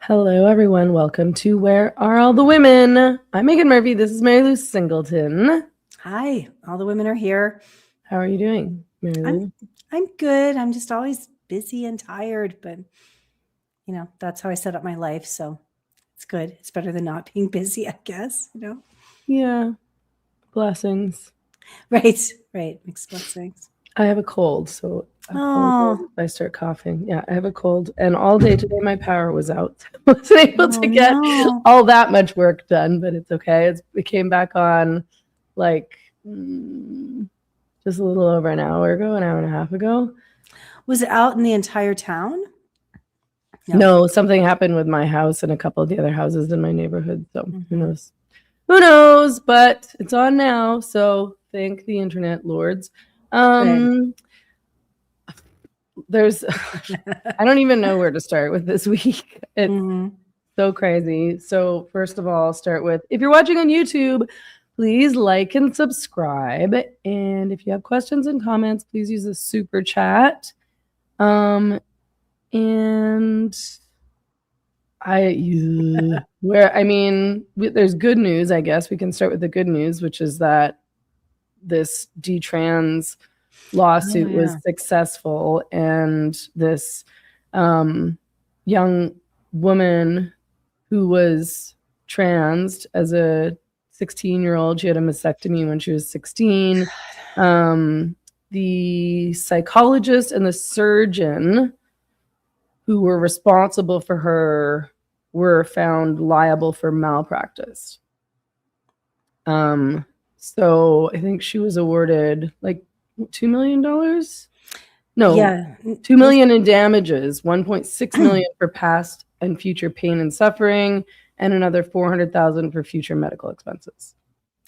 Hello, everyone. Welcome to Where Are All the Women? I'm Meghan Murphy. This is Mary Lou Singleton. Hi, all the women are here. How are you doing, Mary Lou? I'm good. I'm just always busy and tired, but that's how I set up my life. So it's good. It's better than not being busy, I guess. Yeah, blessings. Right. Mixed blessings. I have a cold, so Oh, if I start coughing. Yeah, I have a cold, and all day today my power was out. I wasn't able to get no. all that much work done, but it's okay. It came back on like just a little over an hour and a half ago. Was it out in the entire town? No, something happened with my house and a couple of the other houses in my neighborhood. So who knows? Who knows? But it's on now. So thank the internet lords. There's I don't even know where to start with this week. It's so crazy. So first of all, I'll start with, if you're watching on YouTube, please like and subscribe. And if you have questions and comments, please use the super chat. And there's good news, I guess. We can start with the good news, which is that this detrans lawsuit was successful, and this young woman who was trans as a 16-year-old, she had a mastectomy when she was 16. The psychologist and the surgeon who were responsible for her were found liable for malpractice. So I think she was awarded like $2 million. No, yeah. $2 million in damages, $1.6 million for past and future pain and suffering, and another $400,000 for future medical expenses.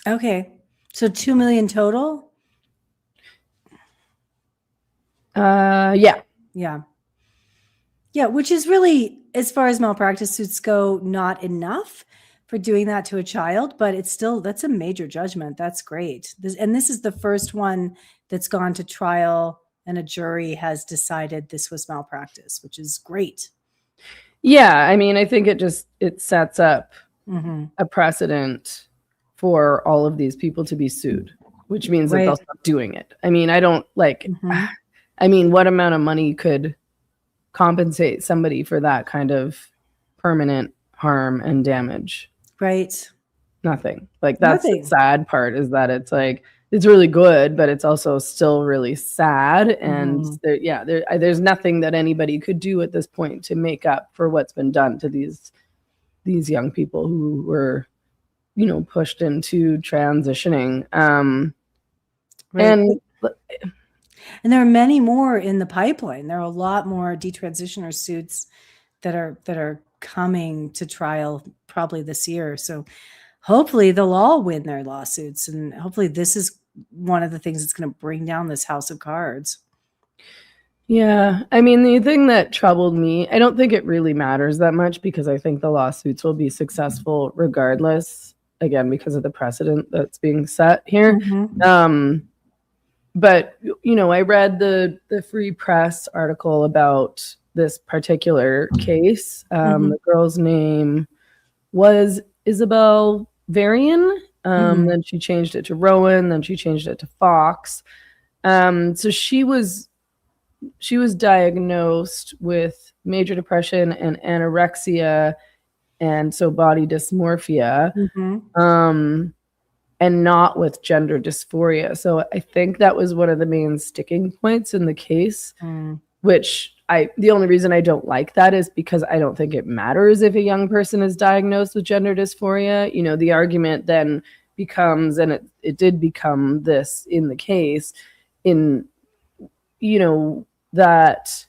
Okay, so $2 million total. Yeah, which is really, as far as malpractice suits go, not enough for doing that to a child, but it's still, that's a major judgment. That's great. This is the first one that's gone to trial and a jury has decided this was malpractice, which is great. Yeah, I mean, I think it sets up a precedent for all of these people to be sued, which means that they'll stop doing it. I mean, I don't like, I mean, what amount of money could compensate somebody for that kind of permanent harm and damage? Right. Nothing. Like, that's the sad part, is that it's like, it's really good, but it's also still really sad. And there's nothing that anybody could do at this point to make up for what's been done to these young people who were, pushed into transitioning. And there are many more in the pipeline. There are a lot more detransitioner suits that are coming to trial probably this year. So hopefully they'll all win their lawsuits, and hopefully this is one of the things that's going to bring down this house of cards. Yeah, I mean, the thing that troubled me, I don't think it really matters that much, because I think the lawsuits will be successful regardless, again, because of the precedent that's being set here. But, I read the Free Press article about this particular case. The girl's name was Isabel Varian. Then she changed it to Rowan. Then she changed it to Fox. So she was diagnosed with major depression and anorexia, and so body dysmorphia. And not with gender dysphoria. So I think that was one of the main sticking points in the case, which the only reason I don't like that is because I don't think it matters if a young person is diagnosed with gender dysphoria. The argument then becomes, and it did become this in the case, that,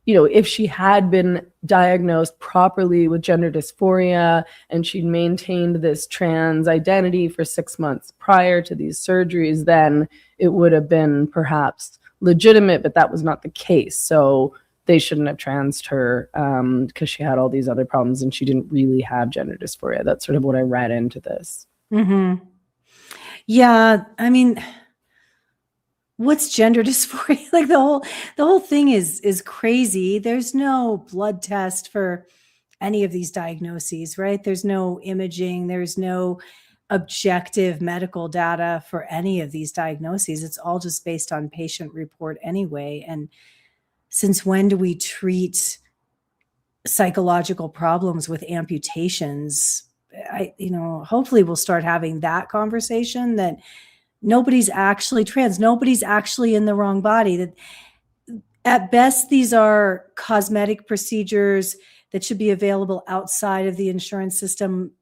if she had been diagnosed properly with gender dysphoria and she'd maintained this trans identity for 6 months prior to these surgeries, then it would have been perhaps legitimate, but that was not the case. So they shouldn't have transed her because she had all these other problems and she didn't really have gender dysphoria. That's sort of what I read into this. Yeah, I mean, what's gender dysphoria? Like the whole thing is crazy. There's no blood test for any of these diagnoses, right? There's no imaging, there's no objective medical data for any of these diagnoses. It's all just based on patient report anyway. And since when do we treat psychological problems with amputations? Hopefully we'll start having that conversation, that nobody's actually trans, nobody's actually in the wrong body, that at best these are cosmetic procedures that should be available outside of the insurance system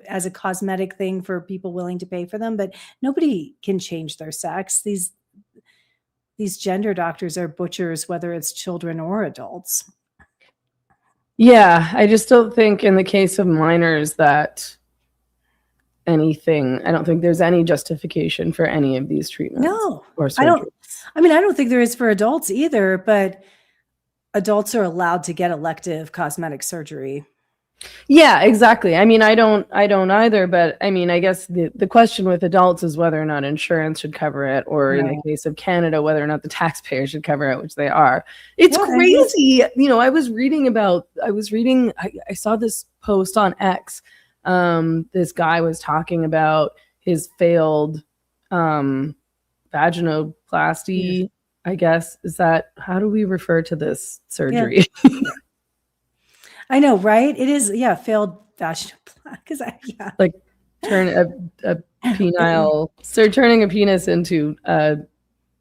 as a cosmetic thing for people willing to pay for them, but nobody can change their sex. These gender doctors are butchers, whether it's children or adults. Yeah, I just don't think in the case of minors that I don't think there's any justification for any of these treatments. No, or surgeries. I don't think there is for adults either, but adults are allowed to get elective cosmetic surgery. Yeah, exactly. I don't either, but I guess the question with adults is whether or not insurance should cover it, or in the case of Canada, whether or not the taxpayers should cover it, which they are. It's crazy. I saw this post on X. This guy was talking about his failed vaginoplasty, I guess. How do we refer to this surgery? Yeah. I know, right? It is, failed vaginoplasty. Like turn a penile, so turning a penis into a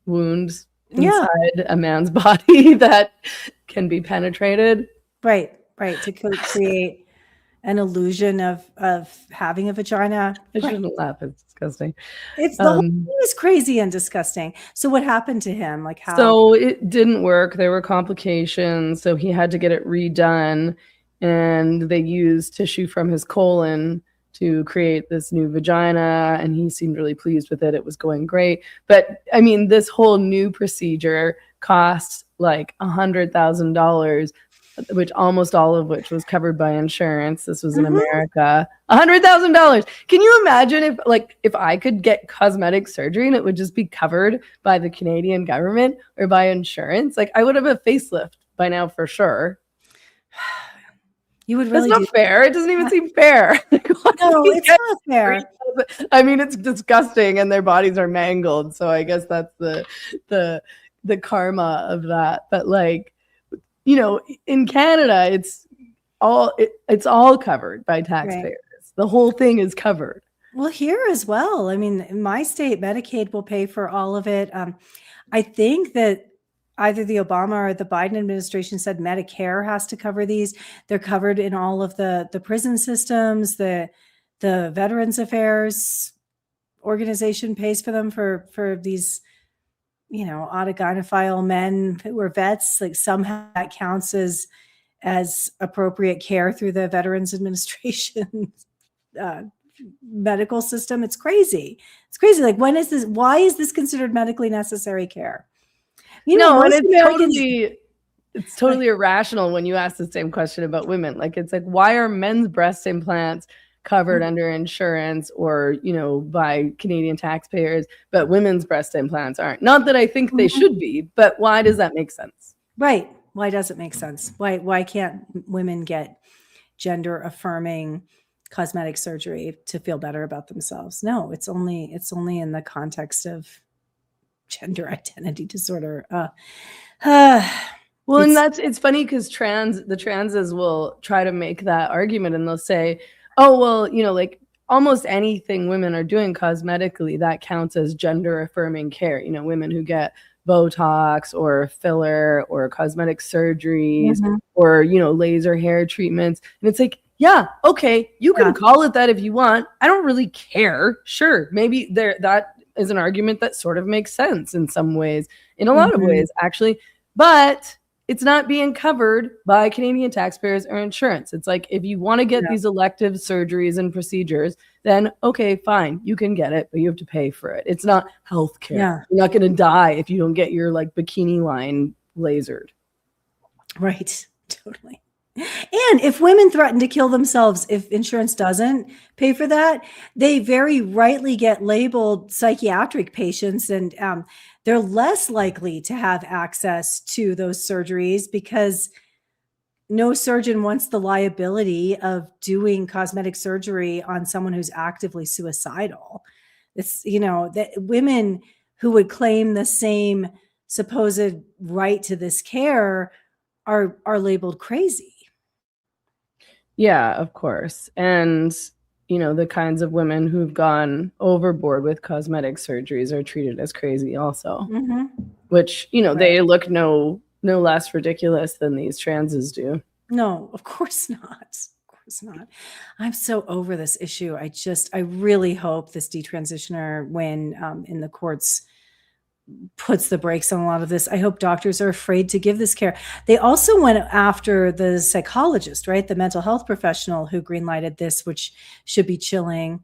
wound inside a man's body that can be penetrated. Right, to create an illusion of having a vagina. I shouldn't laugh. It's disgusting. The whole thing is crazy and disgusting. So what happened to him? Like how? So it didn't work. There were complications. So he had to get it redone. And they used tissue from his colon to create this new vagina. And he seemed really pleased with it. It was going great. But this whole new procedure cost like $100,000, which almost all of which was covered by insurance. This was in America. $100,000. Can you imagine if I could get cosmetic surgery and it would just be covered by the Canadian government or by insurance? Like, I would have a facelift by now for sure. You would really. That's not fair. It doesn't even seem fair. No, it's not fair. It's disgusting, and their bodies are mangled. So I guess that's the karma of that. But in Canada, it's all covered by taxpayers. Right. The whole thing is covered. Well, here as well. In my state, Medicaid will pay for all of it. I think that either the Obama or the Biden administration said Medicare has to cover these. They're covered in all of the prison systems. The Veterans Affairs organization pays for them for these, autogynephile men who are vets. Like somehow that counts as appropriate care through the Veterans Administration medical system. It's crazy. Like, why is this considered medically necessary care? It's totally irrational when you ask the same question about women. It's like, why are men's breast implants covered under insurance or, by Canadian taxpayers, but women's breast implants aren't? Not that I think they should be, but why does that make sense? Right. Why does it make sense? Why can't women get gender affirming cosmetic surgery to feel better about themselves? No, it's only in the context of gender identity disorder. Well, and it's funny because the transes will try to make that argument, and they'll say, oh, well, almost anything women are doing cosmetically, that counts as gender affirming care. Women who get Botox or filler or cosmetic surgeries or, laser hair treatments. And it's like, yeah, okay, you can call it that if you want. I don't really care. Sure, maybe that is an argument that sort of makes sense in some ways, in a lot of ways, actually. But it's not being covered by Canadian taxpayers or insurance. It's like, if you want to get these elective surgeries and procedures, then okay, fine, you can get it, but you have to pay for it. It's not healthcare. Yeah. You're not going to die if you don't get your bikini line lasered. Right. Totally. And if women threaten to kill themselves if insurance doesn't pay for that, they very rightly get labeled psychiatric patients, and they're less likely to have access to those surgeries because no surgeon wants the liability of doing cosmetic surgery on someone who's actively suicidal. It's, that women who would claim the same supposed right to this care are labeled crazy. Yeah, of course. And, the kinds of women who've gone overboard with cosmetic surgeries are treated as crazy also, which, Right. they look no less ridiculous than these transes do. No, of course not. Of course not. I'm so over this issue. I really hope this detransitioner, when in the courts, puts the brakes on a lot of this. I hope doctors are afraid to give this care. They also went after the psychologist, right? The mental health professional who greenlighted this, which should be chilling.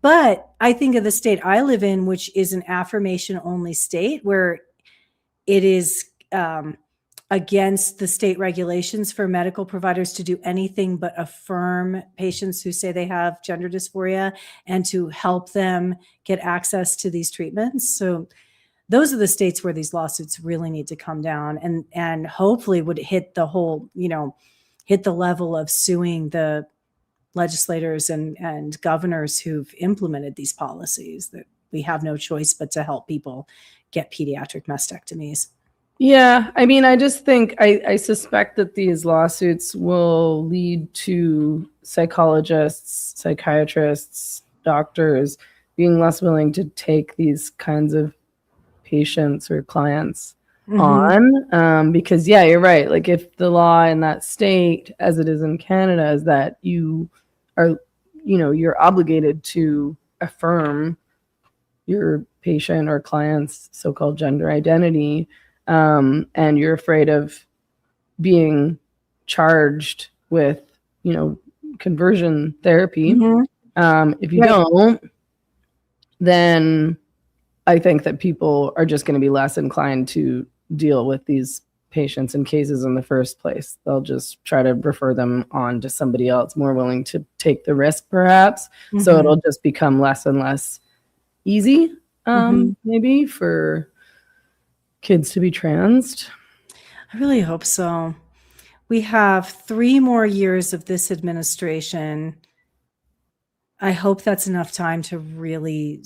But I think of the state I live in, which is an affirmation only state, where it is against the state regulations for medical providers to do anything but affirm patients who say they have gender dysphoria and to help them get access to these treatments. So those are the states where these lawsuits really need to come down, and hopefully would hit the whole, hit the level of suing the legislators and governors who've implemented these policies, that we have no choice but to help people get pediatric mastectomies. Yeah, I mean, I just think I suspect that these lawsuits will lead to psychologists, psychiatrists, doctors being less willing to take these kinds of patients or clients on, because you're right. Like, if the law in that state, as it is in Canada, is that you are, you're obligated to affirm your patient or client's so-called gender identity, and you're afraid of being charged with, conversion therapy. If you don't, then I think that people are just going to be less inclined to deal with these patients and cases in the first place. They'll just try to refer them on to somebody else more willing to take the risk, perhaps. So it'll just become less and less easy, maybe, for kids to be transed. I really hope so. We have 3 more years of this administration. I hope that's enough time to really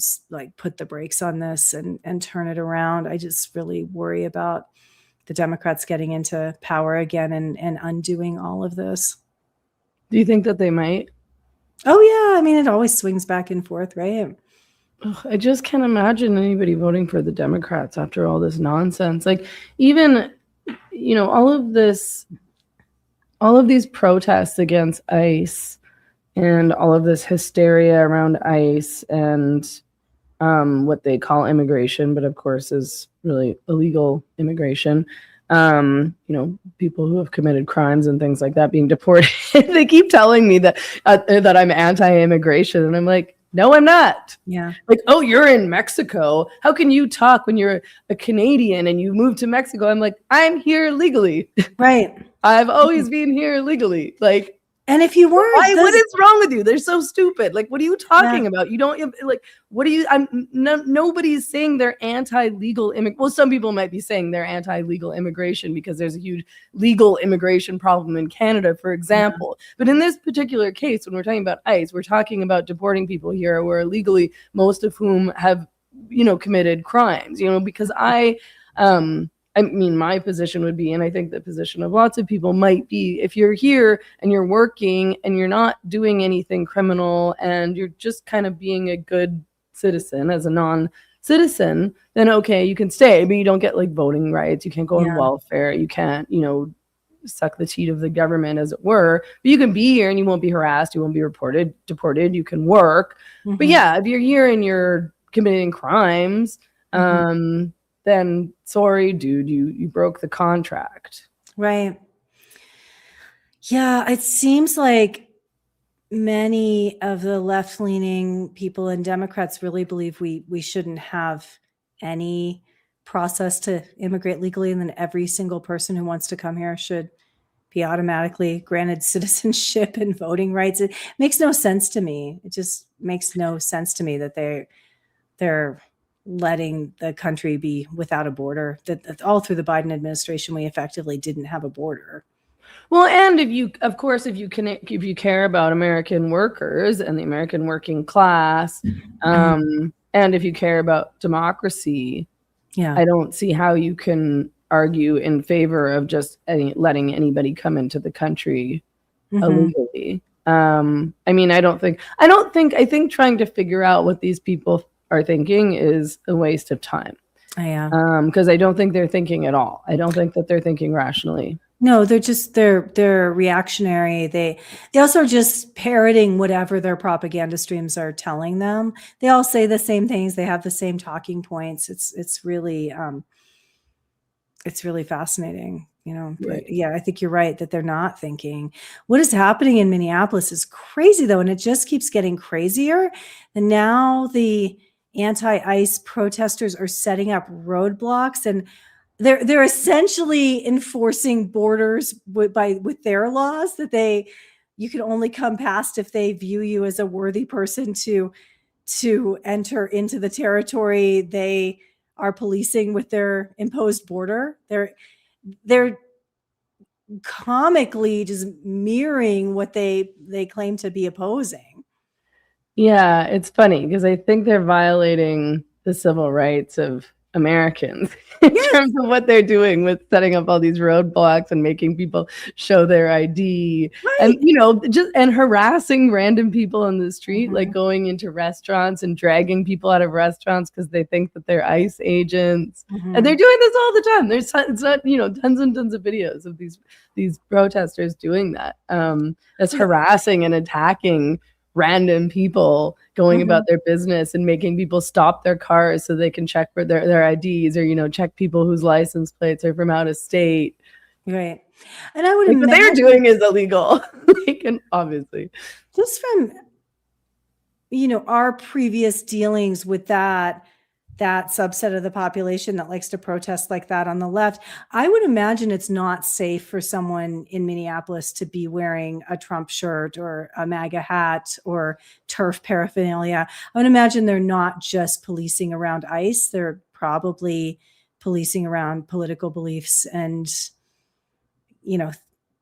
put the brakes on this and turn it around. I just really worry about the Democrats getting into power again and undoing all of this. Do you think that they might? Oh yeah, I mean, it always swings back and forth, right? I just can't imagine anybody voting for the Democrats after all this nonsense. Like, even, all of these protests against ICE and all of this hysteria around ICE and what they call immigration, but of course is really illegal immigration. People who have committed crimes and things like that being deported. They keep telling me that I'm anti-immigration, and I'm like, no, I'm not. Yeah. Like, oh, you're in Mexico. How can you talk when you're a Canadian and you moved to Mexico? I'm like, I'm here legally. Right. I've always been here legally. Like, and if you weren't, what is wrong with you? They're so stupid. Like, what are you talking about? You don't what are you? Nobody's saying they're anti-legal well, some people might be saying they're anti-legal immigration because there's a huge legal immigration problem in Canada, for example. But in this particular case, when we're talking about ICE, we're talking about deporting people here who are illegally, most of whom have, committed crimes, because I mean, my position would be, and I think the position of lots of people might be, if you're here and you're working and you're not doing anything criminal and you're just kind of being a good citizen as a non-citizen, then okay, you can stay, but you don't get voting rights. You can't go on welfare. You can't, suck the teat of the government, as it were. But you can be here and you won't be harassed. You won't be deported. You can work. But yeah, if you're here and you're committing crimes, then sorry, dude, you broke the contract. Right. Yeah, it seems like many of the left-leaning people and Democrats really believe we shouldn't have any process to immigrate legally, and then every single person who wants to come here should be automatically granted citizenship and voting rights. It makes no sense to me. It just makes no sense to me that they're letting the country be without a border. That all through the Biden administration, we effectively didn't have a border. Well, and if you care about American workers and the American working class, and if you care about democracy, Yeah. I don't see how you can argue in favor of just letting anybody come into the country illegally. I think trying to figure out what these people are thinking is a waste of time. Yeah. Because I don't think they're thinking at all. I don't think that they're thinking rationally. No, they're reactionary. They also are just parroting whatever their propaganda streams are telling them. They all say the same things. They have the same talking points. It's really fascinating, but Right. yeah, I think you're right that they're not thinking. What is happening in Minneapolis is crazy though. And it just keeps getting crazier. And now the anti-ICE protesters are setting up roadblocks, and they're essentially enforcing borders with their laws that you can only come past if they view you as a worthy person to enter into the territory they are policing with their imposed border. They're comically just mirroring what they claim to be opposing. Yeah, it's funny because I think they're violating the civil rights of Americans in terms of what they're doing with setting up all these roadblocks and making people show their ID, and and harassing random people on the street, like going into restaurants and dragging people out of restaurants because they think that they're ICE agents. And they're doing this all the time. There's tons and tons of videos of these protesters doing that. That's harassing and attacking random people going about their business and making people stop their cars so they can check for their IDs, or check people whose license plates are from out of state. Right. And I would imagine what they're doing is illegal. And obviously just from our previous dealings with that subset of the population that likes to protest like that on the left, I would imagine it's not safe for someone in Minneapolis to be wearing a Trump shirt or a MAGA hat or turf paraphernalia. I would imagine they're not just policing around ICE. They're probably policing around political beliefs and,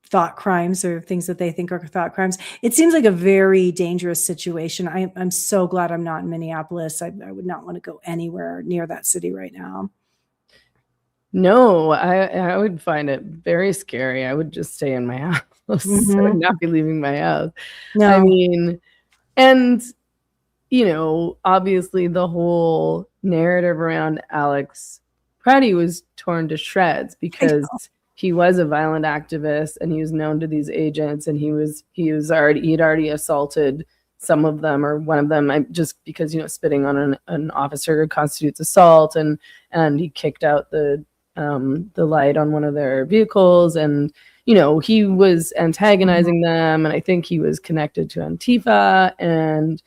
thought crimes or things that they think are thought crimes. It seems like a very dangerous situation. I'm so glad I'm not in Minneapolis. I would not want to go anywhere near that city right now. No, I would find it very scary. I would just stay in my house. I would not be leaving my house. No. I mean, and obviously the whole narrative around Alex Preddy was torn to shreds because he was a violent activist and he was known to these agents, and he'd already assaulted some of them, or one of them, just because spitting on an officer constitutes assault, and he kicked out the light on one of their vehicles, and he was antagonizing them, and I think he was connected to Antifa, and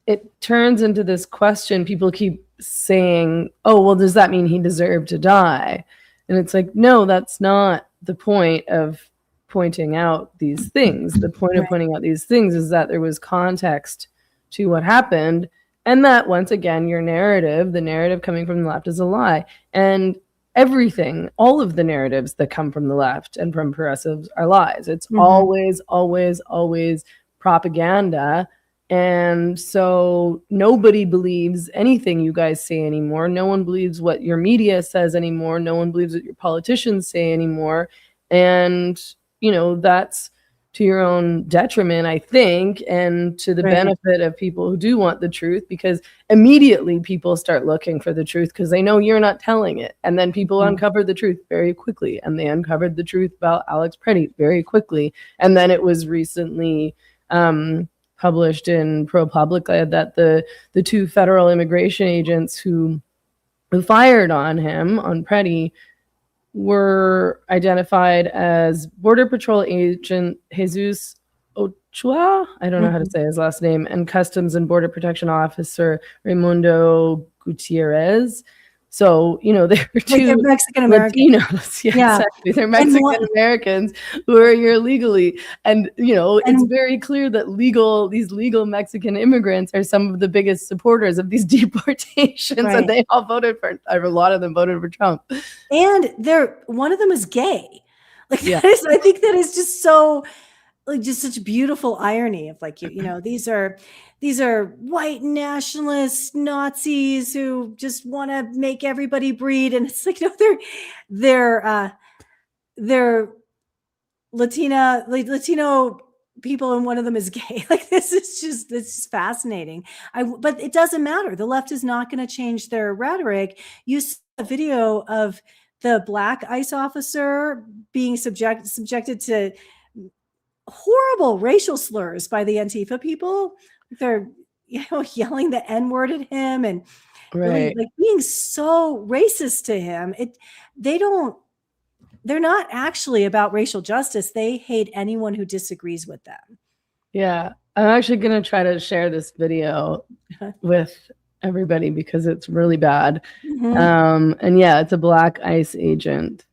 it turns into this question. People keep saying, oh, well, does that mean he deserved to die? And it's like, no, that's not the point of pointing out these things. The point of pointing out these things is that there was context to what happened, and that, once again, the narrative coming from the left is a lie. And everything, all of the narratives that come from the left and from progressives are lies. It's always, always, always propaganda. And so nobody believes anything you guys say anymore. No one believes what your media says anymore. No one believes what your politicians say anymore. And, that's to your own detriment, I think, and to the benefit of people who do want the truth, because immediately people start looking for the truth because they know you're not telling it. And then people uncover the truth very quickly. And they uncovered the truth about Alex Preddy very quickly. And then it was recently published in ProPublica that the two federal immigration agents who fired on Preddy, were identified as Border Patrol agent Jesus Ochoa, I don't know how to say his last name, and Customs and Border Protection Officer Raimundo Gutierrez. So, they're Like two they're Mexican American. Latinos. Yeah, exactly. They're Mexican Americans who are here legally. And, it's very clear that these legal Mexican immigrants are some of the biggest supporters of these deportations. Right. And they all voted a lot of them voted for Trump. And one of them is gay. Like, I think that is just so, like, just such beautiful irony of, like, these are white nationalist Nazis who just want to make everybody breed, and it's like, no, they're Latino people, and one of them is gay. Like, this is just fascinating. But it doesn't matter. The left is not going to change their rhetoric. You saw a video of the black ICE officer being subjected to horrible racial slurs by the Antifa people. They're yelling the N-word at him and really, like, being so racist to him. They're not actually about racial justice. They hate anyone who disagrees with them. Yeah, I'm actually going to try to share this video with everybody because it's really bad. Mm-hmm. And yeah, it's a black ICE agent.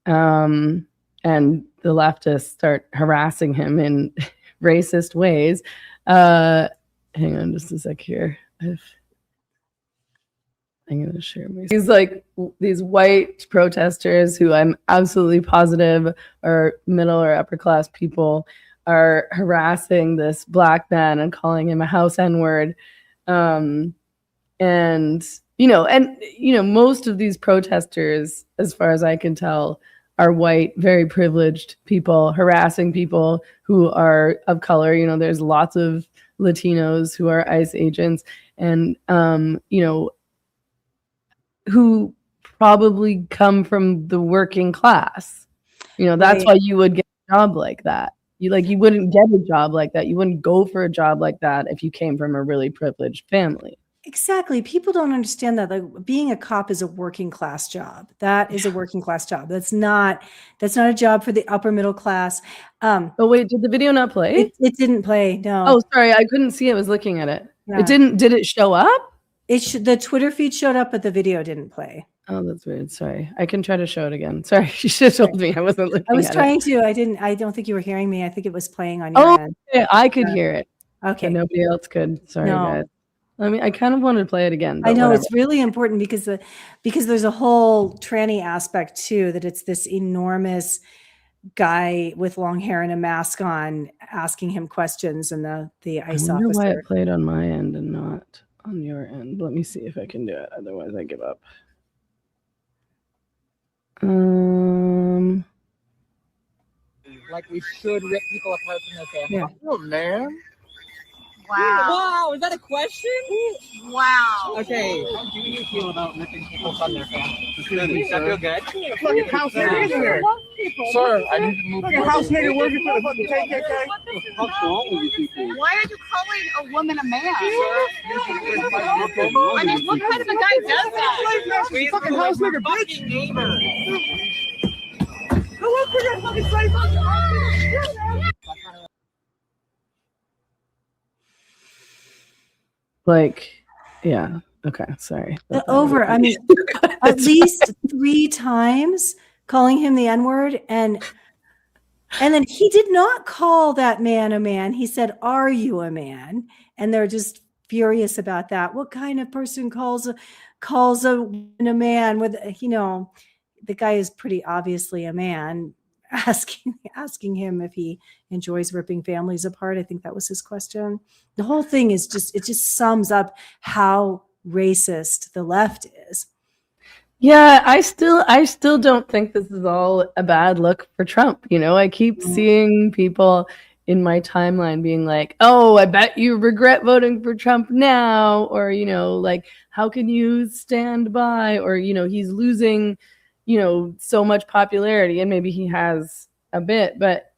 And the leftists start harassing him in racist ways. Hang on just a sec here. I'm going to share my. These these white protesters who I'm absolutely positive are middle or upper class people are harassing this black man and calling him a house N-word. And most of these protesters, as far as I can tell, are white, very privileged people harassing people who are of color. There's lots of Latinos who are ICE agents and, who probably come from the working class. That's why you would get a job like that. You wouldn't get a job like that. You wouldn't go for a job like that if you came from a really privileged family. Exactly. People don't understand that, like, being a cop is a working class job. That is a working class job. That's not a job for the upper middle class. Oh wait, did the video not play? It didn't play. No. Oh, sorry, I couldn't see it. I was looking at it. Yeah. It didn't. Did it show up? The Twitter feed showed up, but the video didn't play. Oh, that's weird. Sorry. I can try to show it again. Sorry, you should have told me. I wasn't looking. I was trying to. I don't think you were hearing me. I think it was playing on your end. Okay. I could hear it. Okay. But nobody else could. Sorry, guys. I kind of wanted to play it again. I know whatever. It's really important because there's a whole tranny aspect too, that it's this enormous guy with long hair and a mask on asking him questions, and the ICE officer. I wonder why it played on my end and not on your end. Let me see if I can do it. Otherwise, I give up. Like, we should rip people apart from their family. Yeah. Oh man. Wow. Is that a question? Wow. Okay. How do you feel about ripping people from their family? Does that feel good? Fucking house nigger in here. Sir, I need to move. Fucking house nigger working for the fucking KKK. What's wrong with you people? Why are you calling a woman a man? I mean, what kind of a guy does that? Fucking house nigger, bitch. Neighbor. Go look for your fucking slave. Yeah. Okay. Sorry. I mean, at least 3 times calling him the N-word, and then he did not call that man a man. He said, "Are you a man?" And they're just furious about that. What kind of person calls a man with, the guy is pretty obviously a man, asking him if he enjoys ripping families apart. I think that was his question. The whole thing is it just sums up how racist the left is. Yeah, I still don't think this is all a bad look for Trump. I keep seeing people in my timeline being like, "Oh, I bet you regret voting for Trump now," or like, "How can you stand by?" Or he's losing so much popularity, and maybe he has a bit, but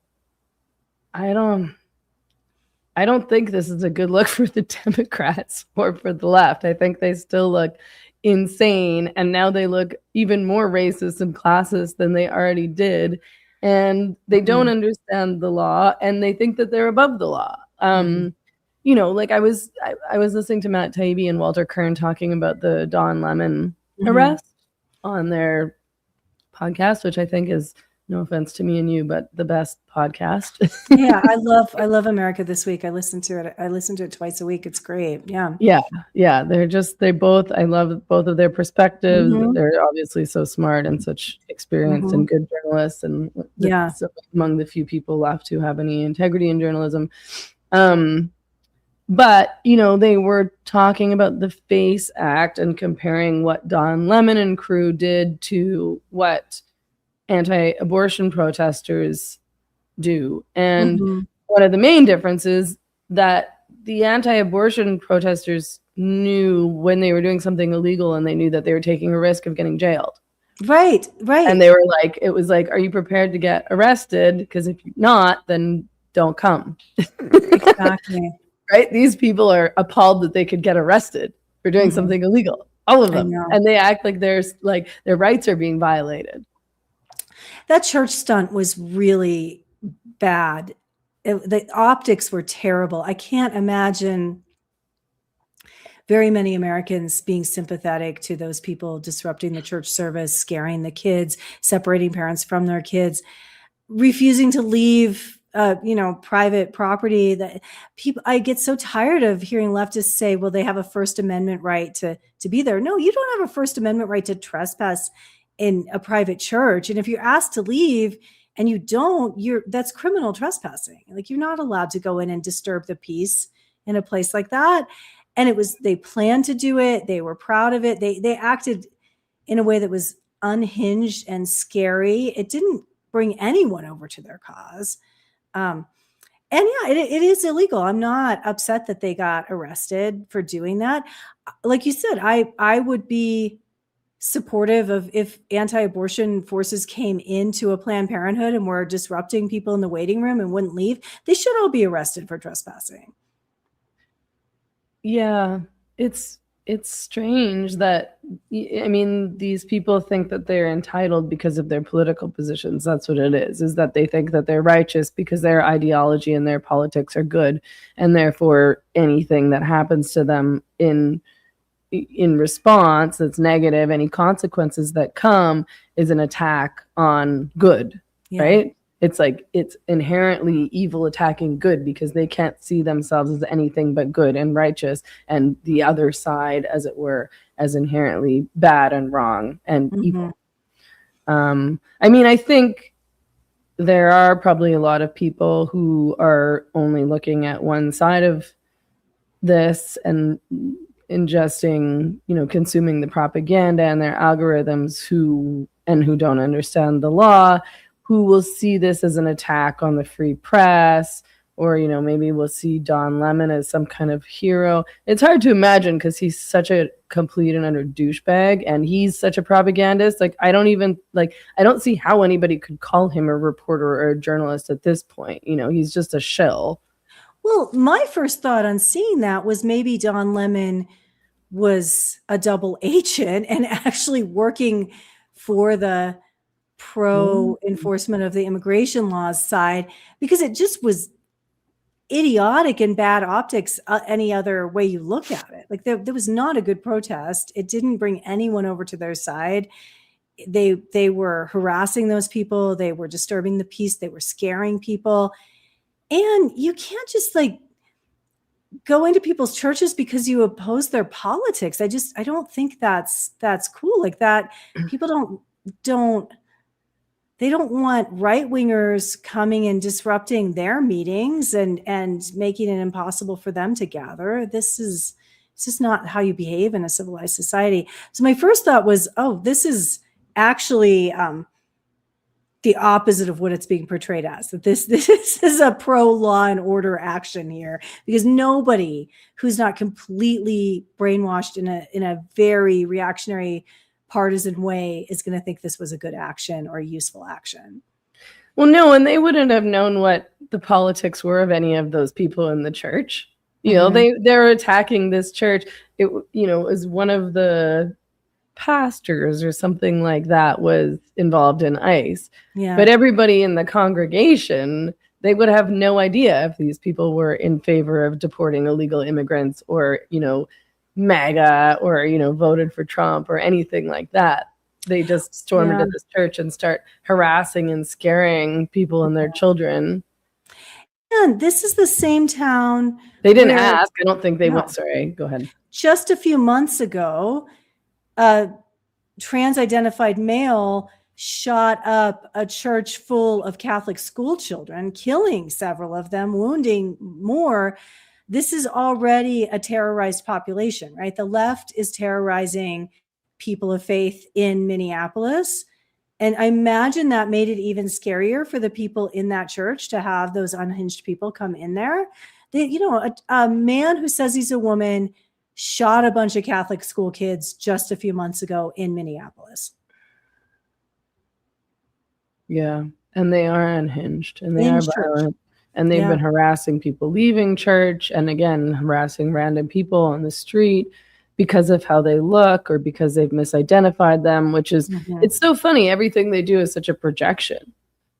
I don't think this is a good look for the Democrats or for the left. I think they still look insane, and now they look even more racist and classist than they already did, and they don't understand the law, and they think that they're above the law. Like I was listening to Matt Taibbi and Walter Kern talking about the Don Lemon arrest on their podcast, which I think is, no offense to me and you, but the best podcast. Yeah, I love America This Week. I listen to it twice a week. It's great. Yeah. Yeah. They both, I love both of their perspectives. Mhm. They're obviously so smart and such experienced and good journalists, and so among the few people left who have any integrity in journalism. But, they were talking about the FACE Act and comparing what Don Lemon and crew did to what anti-abortion protesters do. And one of the main differences that the anti-abortion protesters knew when they were doing something illegal, and they knew that they were taking a risk of getting jailed. Right. And they were like, it was like, are you prepared to get arrested? Because if you're not, then don't come. Exactly. Right? These people are appalled that they could get arrested for doing something illegal. All of them. And they act like their rights are being violated. That church stunt was really bad. The optics were terrible. I can't imagine very many Americans being sympathetic to those people disrupting the church service, scaring the kids, separating parents from their kids, refusing to leave private property. That people, I get so tired of hearing leftists say, well, they have a First Amendment right to be there. No, you don't have a First Amendment right to trespass in a private church. And if you're asked to leave and you don't, that's criminal trespassing. Like, you're not allowed to go in and disturb the peace in a place like that. And they planned to do it. They were proud of it. They acted in a way that was unhinged and scary. It didn't bring anyone over to their cause. And yeah, it is illegal. I'm not upset that they got arrested for doing that. Like you said, I would be supportive of if anti-abortion forces came into a Planned Parenthood and were disrupting people in the waiting room and wouldn't leave. They should all be arrested for trespassing. Yeah, it's strange that, these people think that they're entitled because of their political positions. That's what it is that they think that they're righteous because their ideology and their politics are good, and therefore anything that happens to them in response that's negative, any consequences that come, is an attack on good, right? It's like it's inherently evil attacking good because they can't see themselves as anything but good and righteous, and the other side, as it were, as inherently bad and wrong and evil. I think there are probably a lot of people who are only looking at one side of this and ingesting, consuming the propaganda and their algorithms, who don't understand the law, who will see this as an attack on the free press, or, maybe we'll see Don Lemon as some kind of hero. It's hard to imagine because he's such a complete and utter douchebag, and he's such a propagandist. Like, I don't see how anybody could call him a reporter or a journalist at this point. He's just a shill. Well, my first thought on seeing that was maybe Don Lemon was a double agent and actually working for the pro enforcement of the immigration laws side, because it just was idiotic and bad optics any other way you look at it. Like, there was not a good protest. It didn't bring anyone over to their side. They were harassing those people. They were disturbing the peace. They were scaring people. And you can't just go into people's churches because you oppose their politics. I don't think that's cool. Like that, people they don't want right-wingers coming and disrupting their meetings and making it impossible for them to gather. This is not how you behave in a civilized society. So my first thought was, this is actually the opposite of what it's being portrayed as. That this is a pro-law and order action here, because nobody who's not completely brainwashed in a very reactionary, partisan way is going to think this was a good action or a useful action. Well, no, and they wouldn't have known what the politics were of any of those people in the church. They're attacking this church. It is one of the pastors or something like that was involved in ICE. Yeah. But everybody in the congregation, they would have no idea if these people were in favor of deporting illegal immigrants or, MAGA or, voted for Trump or anything like that. They just storm into this church and start harassing and scaring people and their children. And this is the same town. They didn't ask. I don't think they went. No. Sorry, go ahead. Just a few months ago, a trans-identified male shot up a church full of Catholic school children, killing several of them, wounding more. This is already a terrorized population, right? The left is terrorizing people of faith in Minneapolis. And I imagine that made it even scarier for the people in that church to have those unhinged people come in there. A man who says he's a woman shot a bunch of Catholic school kids just a few months ago in Minneapolis. Yeah, and they are unhinged, and they are violent, and they've been harassing people leaving church, and again, harassing random people on the street because of how they look or because they've misidentified them, which is, it's so funny. Everything they do is such a projection.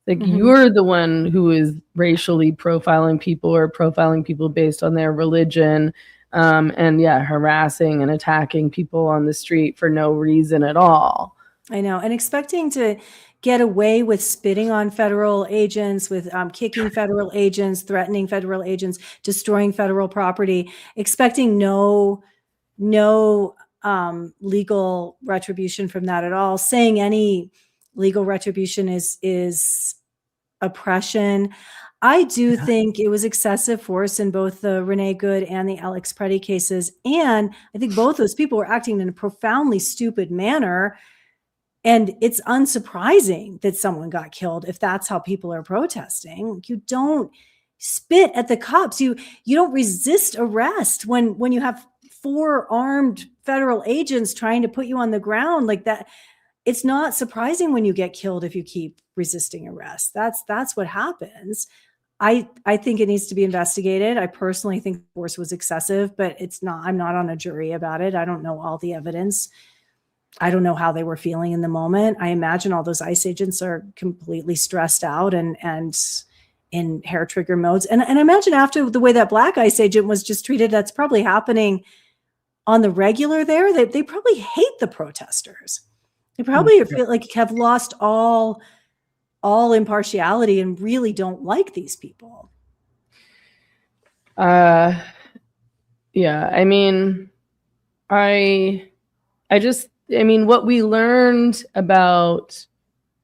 Like you're the one who is racially profiling people or profiling people based on their religion, and harassing and attacking people on the street for no reason at all. I know. And expecting to get away with spitting on federal agents, with kicking federal agents, threatening federal agents, destroying federal property, expecting no legal retribution from that at all. Saying any legal retribution is oppression. I do think it was excessive force in both the Renee Good and the Alex Preddy cases. And I think both those people were acting in a profoundly stupid manner. And it's unsurprising that someone got killed if that's how people are protesting. You don't spit at the cops. You don't resist arrest when you have 4 armed federal agents trying to put you on the ground like that. It's not surprising when you get killed if you keep resisting arrest. That's what happens. I think it needs to be investigated. I personally think the force was excessive, but I'm not on a jury about it. I don't know all the evidence. I don't know how they were feeling in the moment. I imagine all those ICE agents are completely stressed out and in hair trigger modes. And I imagine after the way that black ICE agent was just treated, that's probably happening on the regular there. They probably hate the protesters. They probably feel like have lost all impartiality and really don't like these people. Yeah. I mean, what we learned about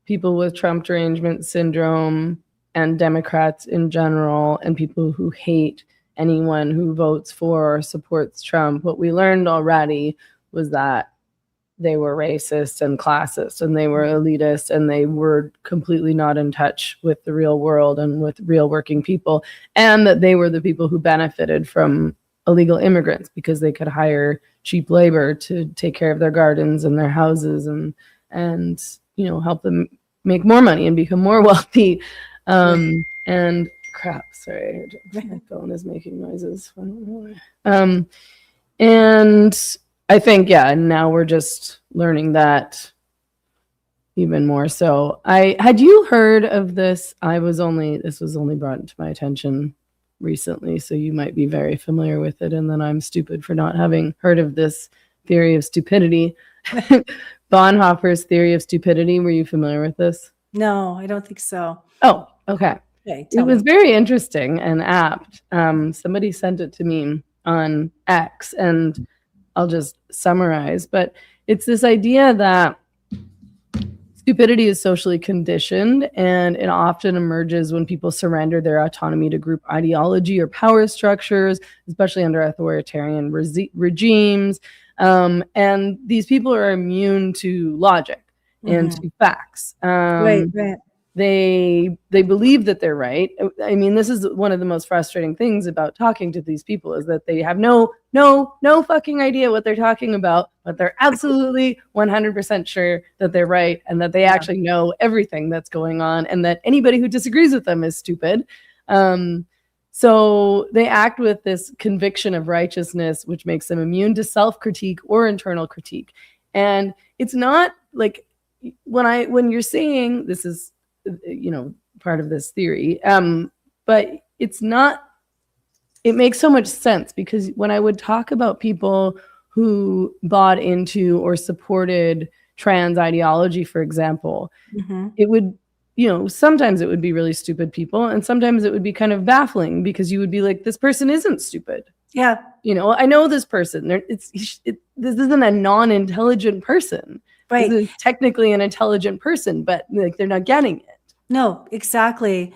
people with Trump derangement syndrome and Democrats in general and people who hate anyone who votes for or supports Trump, what we learned already was that they were racist and classist and they were elitist and they were completely not in touch with the real world and with real working people, and that they were the people who benefited from illegal immigrants because they could hire cheap labor to take care of their gardens and their houses and help them make more money and become more wealthy. And crap, sorry, my phone is making noises. And I think, now we're just learning that even more so. Had you heard of this? This was only brought to my attention recently, so you might be very familiar with it, and then I'm stupid for not having heard of this theory of stupidity. Bonhoeffer's theory of stupidity. Were you familiar with this? No, I don't think so. Oh, okay. It was very interesting and apt. Somebody sent it to me on X, and I'll just summarize, but it's this idea that stupidity is socially conditioned, and it often emerges when people surrender their autonomy to group ideology or power structures, especially under authoritarian regimes. And these people are immune to logic and to facts. Right. They believe that they're right. I mean, this is one of the most frustrating things about talking to these people, is that they have no fucking idea what they're talking about, but they're absolutely 100% sure that they're right and that they actually know everything that's going on and that anybody who disagrees with them is stupid. So they act with this conviction of righteousness, which makes them immune to self-critique or internal critique. And it's not like when you're saying this is, part of this theory, but it's not, it makes so much sense, because when I would talk about people who bought into or supported trans ideology, for example, it would, sometimes it would be really stupid people, and sometimes it would be kind of baffling because you would be like, this person isn't stupid. Yeah. I know this person. This isn't a non-intelligent person. Right. This is technically an intelligent person, but like they're not getting it. No, exactly.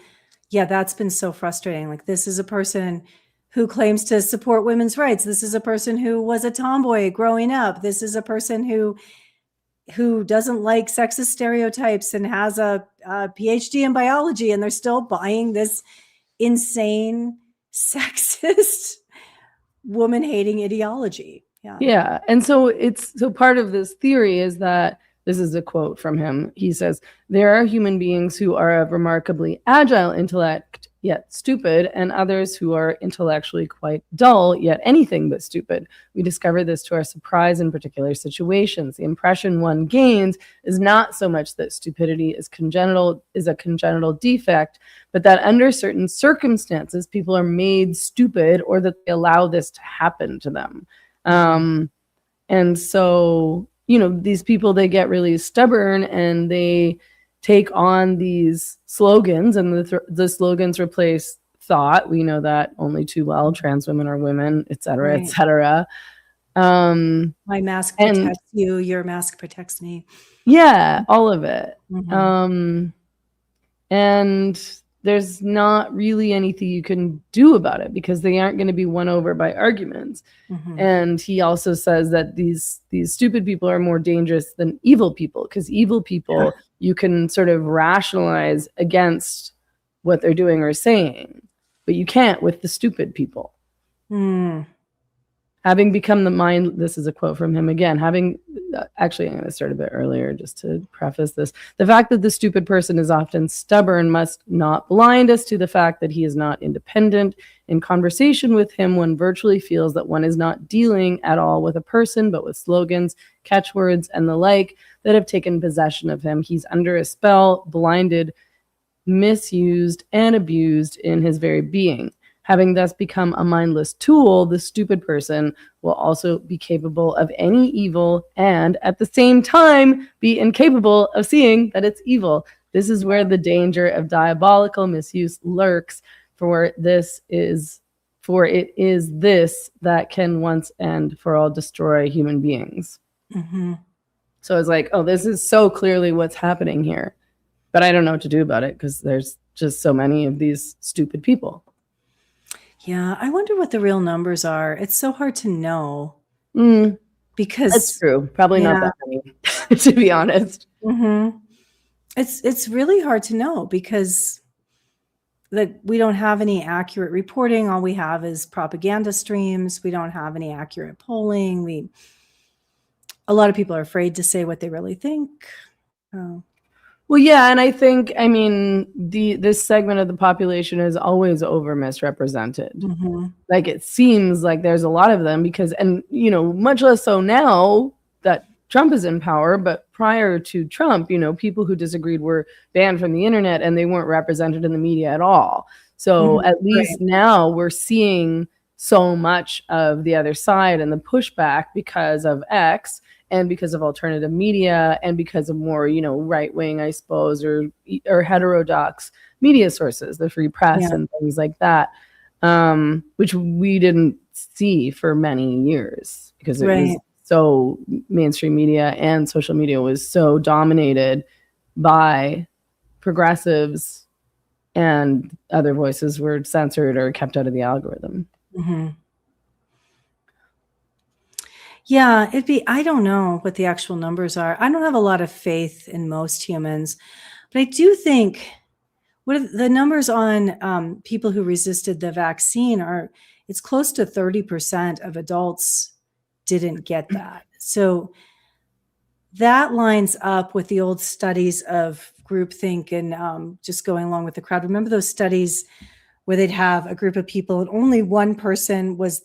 Yeah, that's been so frustrating. Like, this is a person who claims to support women's rights. This is a person who was a tomboy growing up. This is a person who doesn't like sexist stereotypes and has a PhD in biology, and they're still buying this insane sexist woman-hating ideology. Yeah. And so part of this theory is that, this is a quote from him. He says, there are human beings who are of remarkably agile intellect, yet stupid, and others who are intellectually quite dull, yet anything but stupid. We discover this to our surprise in particular situations. The impression one gains is not so much that stupidity is a congenital defect, but that under certain circumstances, people are made stupid, or that they allow this to happen to them. And so, these people, they get really stubborn and they take on these slogans, and the slogans replace thought. We know that only too well. Trans women are women, et cetera, Right. et cetera. My mask protects you. Your mask protects me. Yeah, all of it. Mhm. And there's not really anything you can do about it because they aren't going to be won over by arguments. And he also says that these stupid people are more dangerous than evil people, because evil people you can sort of rationalize against what they're doing or saying, but you can't with the stupid people. Having become the mind, this is a quote from him again, actually, I'm going to start a bit earlier just to preface this. The fact that the stupid person is often stubborn must not blind us to the fact that he is not independent. In conversation with him, one virtually feels that one is not dealing at all with a person, but with slogans, catchwords, and the like that have taken possession of him. He's under a spell, blinded, misused, and abused in his very being. Having thus become a mindless tool, the stupid person will also be capable of any evil and at the same time be incapable of seeing that it's evil. This is where the danger of diabolical misuse lurks, for it is this that can once and for all destroy human beings. So it's like, oh, this is so clearly what's happening here. But I don't know what to do about it because there's just so many of these stupid people. Yeah, I wonder what the real numbers are. It's so hard to know because that's true. Probably not that many, to be honest. It's really hard to know because we don't have any accurate reporting. All we have is propaganda streams. We don't have any accurate polling. A lot of people are afraid to say what they really think. Well, yeah, and I think, this segment of the population is always over misrepresented. Like, it seems like there's a lot of them because, and, much less so now that Trump is in power, but prior to Trump, people who disagreed were banned from the internet and they weren't represented in the media at all. So at least now we're seeing so much of the other side and the pushback because of X, and because of alternative media, and because of more, right-wing, I suppose, or heterodox media sources, the free press and things like that, which we didn't see for many years because it was so mainstream media and social media was so dominated by progressives, and other voices were censored or kept out of the algorithm. Yeah, I don't know what the actual numbers are. I don't have a lot of faith in most humans, but I do think the numbers on people who resisted the vaccine it's close to 30% of adults didn't get that. So that lines up with the old studies of groupthink and just going along with the crowd. Remember those studies where they'd have a group of people and only one person was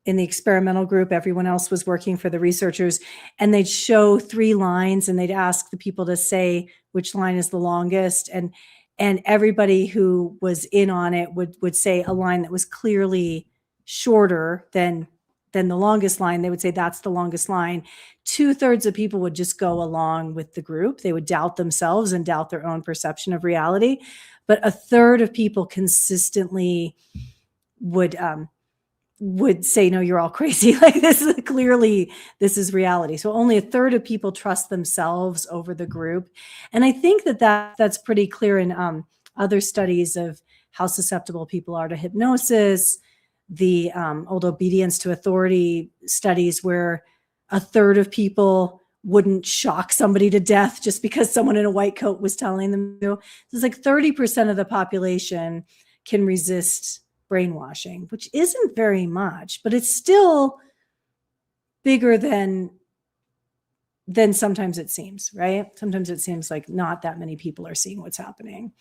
in the experimental group, everyone else was working for the researchers, and they'd show 3 lines and they'd ask the people to say which line is the longest. And everybody who was in on it would say a line that was clearly shorter than than the longest line, they would say that's the longest line. 2/3 of people would just go along with the group. They would doubt themselves and doubt their own perception of reality. But 1/3 of people consistently would say, no, you're all crazy. Like this is reality. So only 1/3 of people trust themselves over the group. And I think that's pretty clear in other studies of how susceptible people are to hypnosis, the old obedience to authority studies where 1/3 of people wouldn't shock somebody to death just because someone in a white coat was telling them to. It's like 30% of the population can resist brainwashing, which isn't very much, but it's still bigger than sometimes it seems, right? Sometimes it seems like not that many people are seeing what's happening.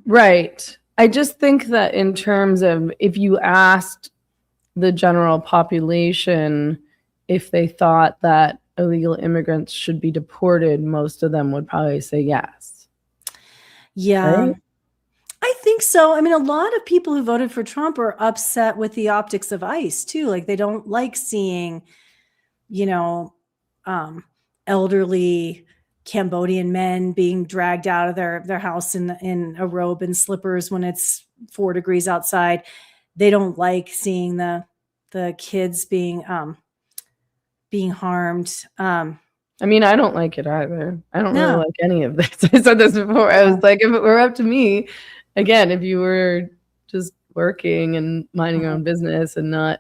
Right. I just think that in terms of if you asked the general population if they thought that illegal immigrants should be deported, most of them would probably say yes. Yeah. Right? I think so. I mean, a lot of people who voted for Trump are upset with the optics of ICE too. Like they don't like seeing, elderly Cambodian men being dragged out of their house in a robe and slippers when it's 4 degrees outside. They don't like seeing the kids being harmed. I mean, I don't like it either. I don't No. really like any of this. I said this before. I was like, if it were up to me, again, if you were just working and minding your own business and not,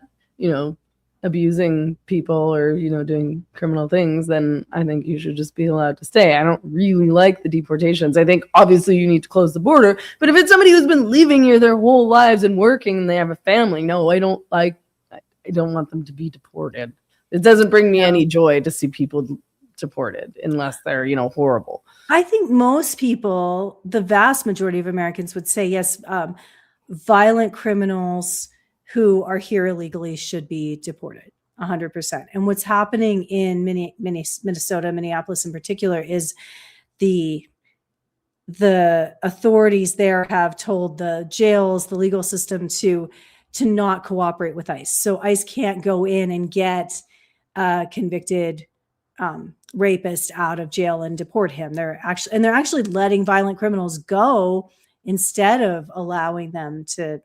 abusing people or, doing criminal things, then I think you should just be allowed to stay. I don't really like the deportations. I think obviously you need to close the border. But if it's somebody who's been living here their whole lives and working and they have a family, no, I don't want them to be deported. It doesn't bring me any joy to see people deported unless they're, horrible. I think most people, the vast majority of Americans would say yes, violent criminals who are here illegally should be deported 100%. And what's happening in Minnesota, Minneapolis in particular, is the authorities there have told the jails, the legal system to not cooperate with ICE. So ICE can't go in and get a convicted rapist out of jail and deport him. They're actually letting violent criminals go instead of allowing them to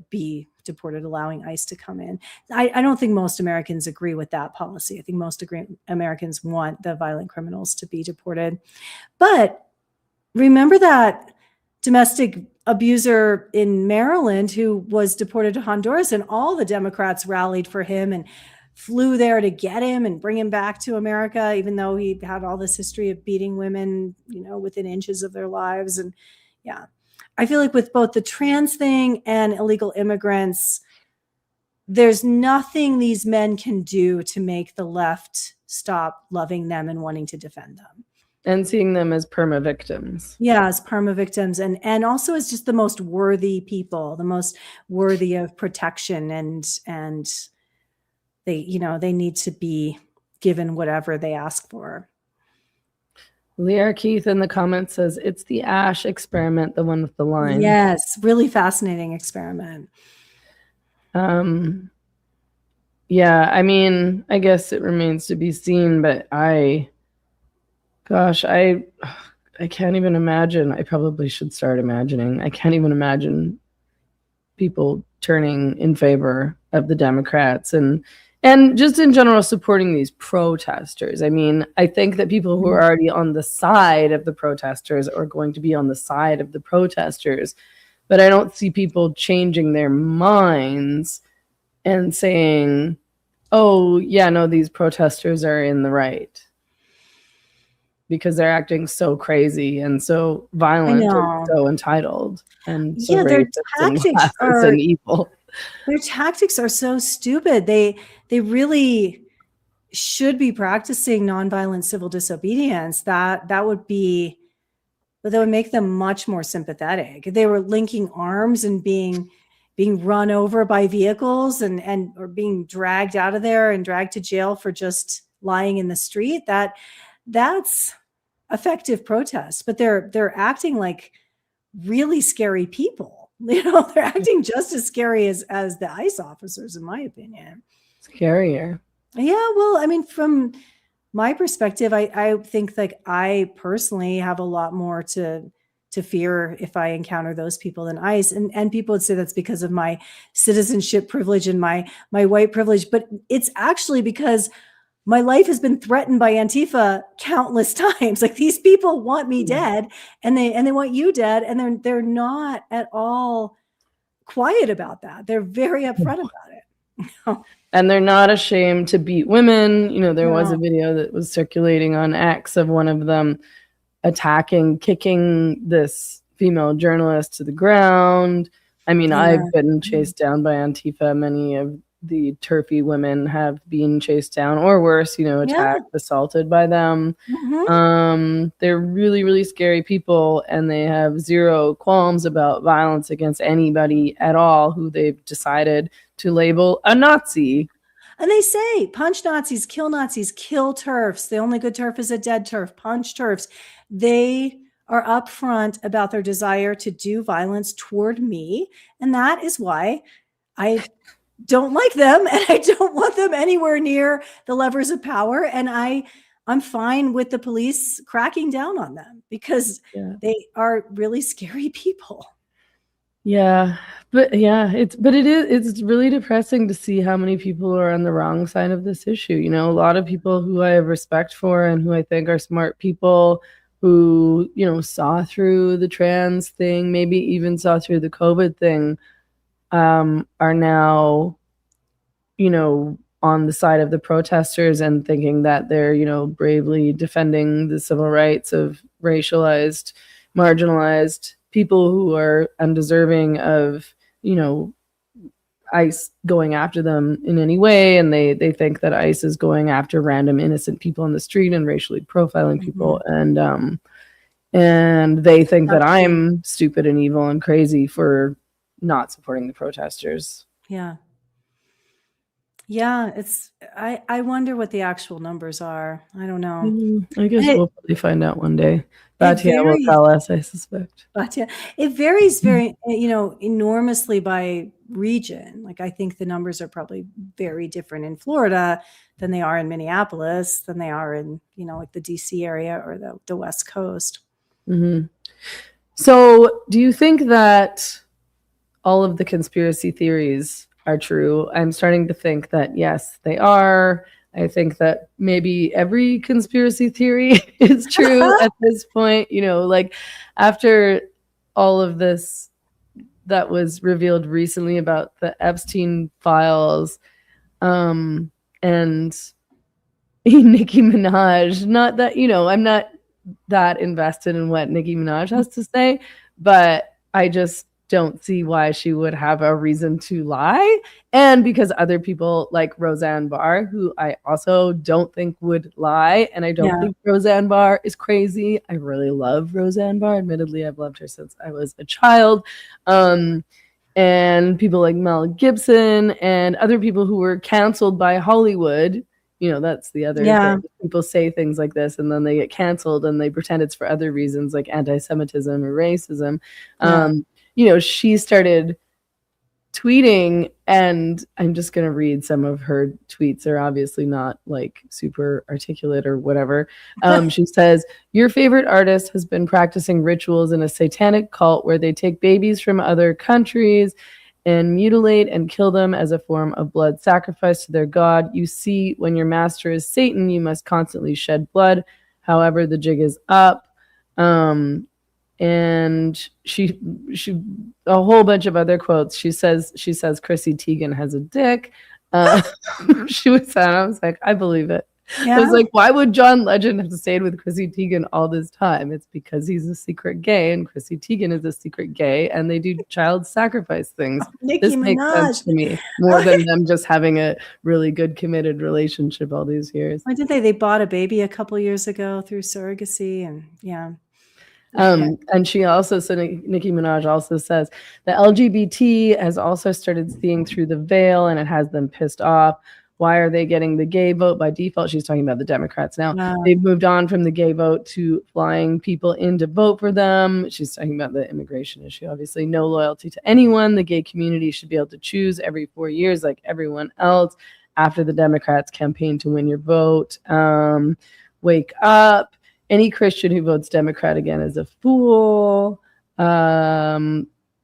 be deported, allowing ICE to come in. I don't think most Americans agree with that policy. I think most Americans want the violent criminals to be deported. But remember that domestic abuser in Maryland who was deported to Honduras, and all the Democrats rallied for him and flew there to get him and bring him back to America, even though he had all this history of beating women, within inches of their lives. And yeah, I feel like with both the trans thing and illegal immigrants, there's nothing these men can do to make the left stop loving them and wanting to defend them. And seeing them as perma victims. Yeah, as perma victims, and also as just the most worthy people, the most worthy of protection, and they need to be given whatever they ask for. Leah Keith in the comments says it's the Ash experiment, the one with the line. Yes, really fascinating experiment. Yeah, I mean, I guess it remains to be seen, but I can't even imagine. I probably should start imagining. I can't even imagine people turning in favor of the Democrats and just in general supporting these protesters. I mean, I think that people who are already on the side of the protesters are going to be on the side of the protesters, but I don't see people changing their minds and saying, oh, yeah, no, these protesters are in the right, because they're acting so crazy and so violent and so entitled and so their racist tactics and evil. Their tactics are so stupid. They really should be practicing nonviolent civil disobedience. That would make them much more sympathetic. If they were linking arms and being run over by vehicles and or being dragged out of there and dragged to jail for just lying in the street, that's effective protest. But they're acting like really scary people. They're acting just as scary as the ICE officers, in my opinion. Scarier. Yeah, well, I mean, from my perspective, I think like I personally have a lot more to fear if I encounter those people than ICE. And people would say that's because of my citizenship privilege and my white privilege. But it's actually because my life has been threatened by Antifa countless times. Like, these people want me dead, and they want you dead, and they're not at all quiet about that. They're very upfront about it. And they're not ashamed to beat women. There was a No. video that was circulating on X of one of them kicking this female journalist to the ground. I mean, Yeah. I've been chased down by Antifa. Many of the turfy women have been chased down, or worse, attacked, assaulted by them. Mhm. They're really, really scary people, and they have zero qualms about violence against anybody at all who they've decided to label a Nazi. And they say, punch Nazis, kill TERFs. The only good TERF is a dead TERF. Punch TERFs. They are upfront about their desire to do violence toward me. And that is why I don't like them, and I don't want them anywhere near the levers of power. And I'm fine with the police cracking down on them, because they are really scary people. Yeah, but it's really depressing to see how many people are on the wrong side of this issue. A lot of people who I have respect for and who I think are smart people who, saw through the trans thing, maybe even saw through the COVID thing, are now, on the side of the protesters and thinking that they're, bravely defending the civil rights of racialized, marginalized people who are undeserving of, ICE going after them in any way. And they think that ICE is going after random innocent people on the street and racially profiling people. And they think that I'm stupid and evil and crazy for not supporting the protesters. Yeah. Yeah, I wonder what the actual numbers are. I don't know. I guess we'll probably find out one day. Batia will tell us, I suspect. Batia. It varies very, enormously by region. Like, I think the numbers are probably very different in Florida than they are in Minneapolis, than they are in, like the DC area or the West Coast. Mm-hmm. So do you think that all of the conspiracy theories are true? I'm starting to think that yes, they are. I think that maybe every conspiracy theory is true at this point. Like, after all of this that was revealed recently about the Epstein files, and Nicki Minaj, not that, I'm not that invested in what Nicki Minaj has to say, but I just don't see why she would have a reason to lie. And because other people like Roseanne Barr, who I also don't think would lie, and I don't think Roseanne Barr is crazy. I really love Roseanne Barr. Admittedly, I've loved her since I was a child. And people like Mel Gibson and other people who were canceled by Hollywood. That's the other thing. People say things like this and then they get canceled and they pretend it's for other reasons, like anti-Semitism or racism. She started tweeting, and I'm just going to read some of her tweets. They're obviously not like super articulate or whatever. She says, "Your favorite artist has been practicing rituals in a satanic cult where they take babies from other countries and mutilate and kill them as a form of blood sacrifice to their god. You see, when your master is Satan, you must constantly shed blood. However, the jig is up." And she a whole bunch of other quotes. She says Chrissy Teigen has a dick. She was sad. I was like, I believe it. I was like, why would John Legend have stayed with Chrissy Teigen all this time? It's because he's a secret gay, and Chrissy Teigen is a secret gay, and they do child sacrifice things. This makes sense to me more than them just having a really good committed relationship all these years. Why did they bought a baby a couple years ago through surrogacy, and and she also said, Nicki Minaj also says, the LGBT has also started seeing through the veil and it has them pissed off. why are they getting the gay vote by default? She's talking about the Democrats now. Wow. They've moved on from the gay vote to flying people in to vote for them. She's talking about the immigration issue. Obviously, no loyalty to anyone. The gay community should be able to choose every 4 years like everyone else. After the Democrats campaign to win your vote. Wake up. Any Christian who votes Democrat again is a fool. Blah,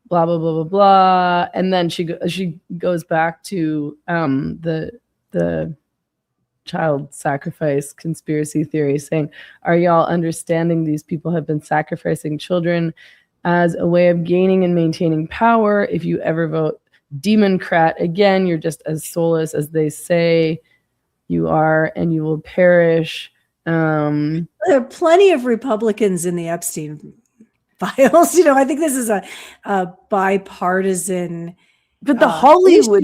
blah, blah, blah, blah. And then she goes back to the child sacrifice conspiracy theory, saying, are y'all understanding these people have been sacrificing children as a way of gaining and maintaining power? If you ever vote Democrat again, you're just as soulless as they say you are, and you will perish. There are plenty of Republicans in the Epstein files. I think this is a bipartisan. But the Hollywood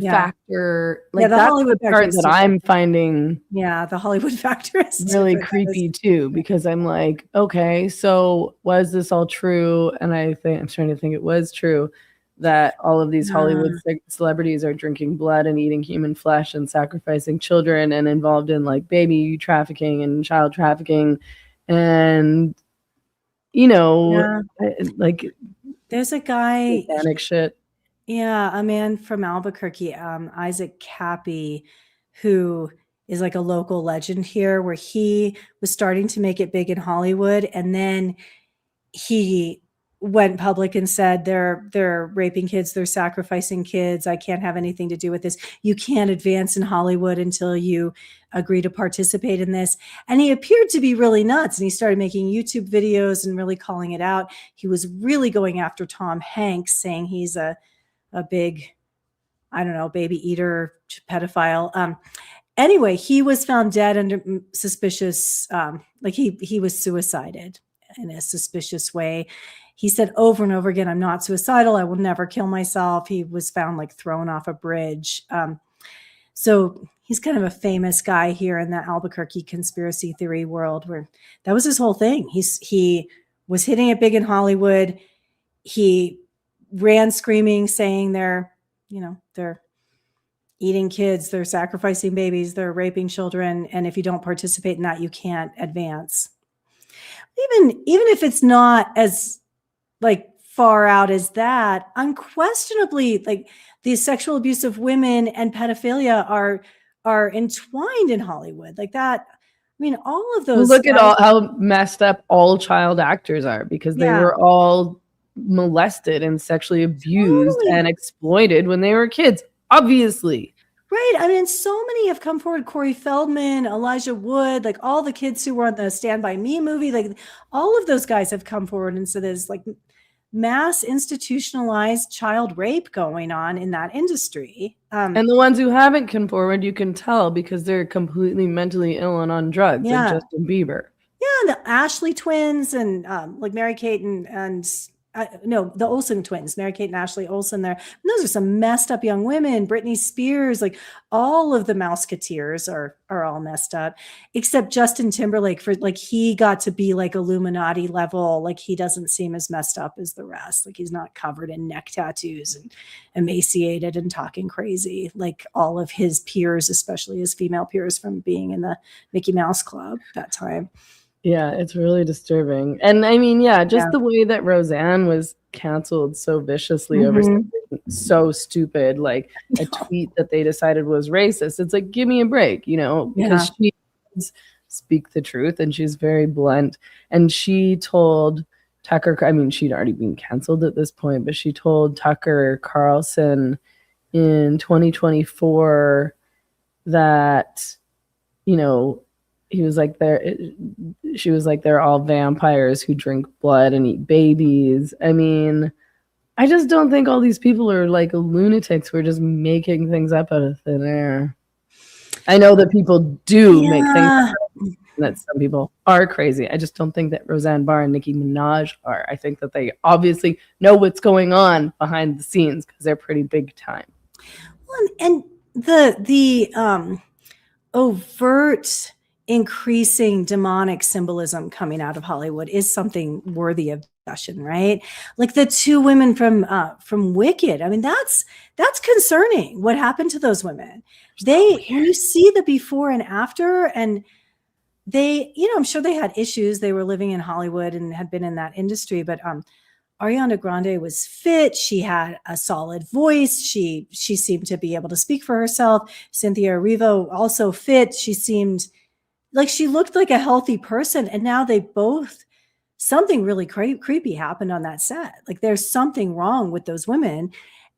Yeah. factor, Yeah, the that's Hollywood the part factor is that I'm finding Yeah, the Hollywood factor is really different. creepy too, because I'm like, okay, so was this all true? And I'm trying to think it was true that all of these Hollywood celebrities are drinking blood and eating human flesh and sacrificing children and involved in like baby trafficking and child trafficking. And, like There's a guy, satanic shit. a man from Albuquerque, Isaac Cappy, who is like a local legend here, where he was starting to make it big in Hollywood. And then he went public and said, they're raping kids, they're sacrificing kids. I can't have anything to do with this. You can't advance in Hollywood until you agree to participate in this. And he appeared to be really nuts. And he started making YouTube videos and really calling it out. He was really going after Tom Hanks, saying he's a big, I don't know, baby eater, pedophile. Anyway, he was found dead under suspicious, he was suicided in a suspicious way. He said over and over again, I'm not suicidal. I will never kill myself. He was found like thrown off a bridge. So he's kind of a famous guy here in the Albuquerque conspiracy theory world, where that was his whole thing. He was hitting it big in Hollywood. He ran screaming, saying they're eating kids, they're sacrificing babies, they're raping children. And if you don't participate in that, you can't advance. Even if it's not as like far out as that, unquestionably, like the sexual abuse of women and pedophilia are entwined in Hollywood like that. I mean, all of those. Look at how messed up all child actors are, because they were all molested and sexually abused and exploited when they were kids, obviously. Right. I mean, so many have come forward. Corey Feldman, Elijah Wood, like all the kids who were on the Stand By Me movie, like all of those guys have come forward. And so there's like mass institutionalized child rape going on in that industry. And the ones who haven't come forward, you can tell because they're completely mentally ill and on drugs, like Justin Bieber. Yeah, the Ashley twins and like Mary-Kate and the Olsen twins, Mary-Kate and Ashley Olsen there. And those are some messed up young women. Britney Spears, like all of the Mouseketeers are all messed up, except Justin Timberlake, for like he got to be like Illuminati level. Like he doesn't seem as messed up as the rest. Like he's not covered in neck tattoos and emaciated and talking crazy like all of his peers, especially his female peers from being in the Mickey Mouse Club that time. Yeah, it's really disturbing. And I mean, the way that Roseanne was canceled so viciously over something so stupid, like a tweet that they decided was racist. It's like, give me a break, because she does speak the truth and she's very blunt. And she told Tucker, I mean, she'd already been canceled at this point, but she told Tucker Carlson in 2024 that, he was like, she was like, they're all vampires who drink blood and eat babies. I mean, I just don't think all these people are like lunatics who are just making things up out of thin air. I know that people do make things up, and that some people are crazy. I just don't think that Roseanne Barr and Nicki Minaj are. I think that they obviously know what's going on behind the scenes because they're pretty big time. Well, and the overt increasing demonic symbolism coming out of Hollywood is something worthy of discussion, right? Like the two women from Wicked. I mean, that's concerning. What happened to those women? When you see the before and after, and they, I'm sure they had issues. They were living in Hollywood and had been in that industry, but Ariana Grande was fit. She had a solid voice. She seemed to be able to speak for herself. Cynthia Erivo also fit. She seemed like she looked like a healthy person. And now something really creepy happened on that set. Like there's something wrong with those women.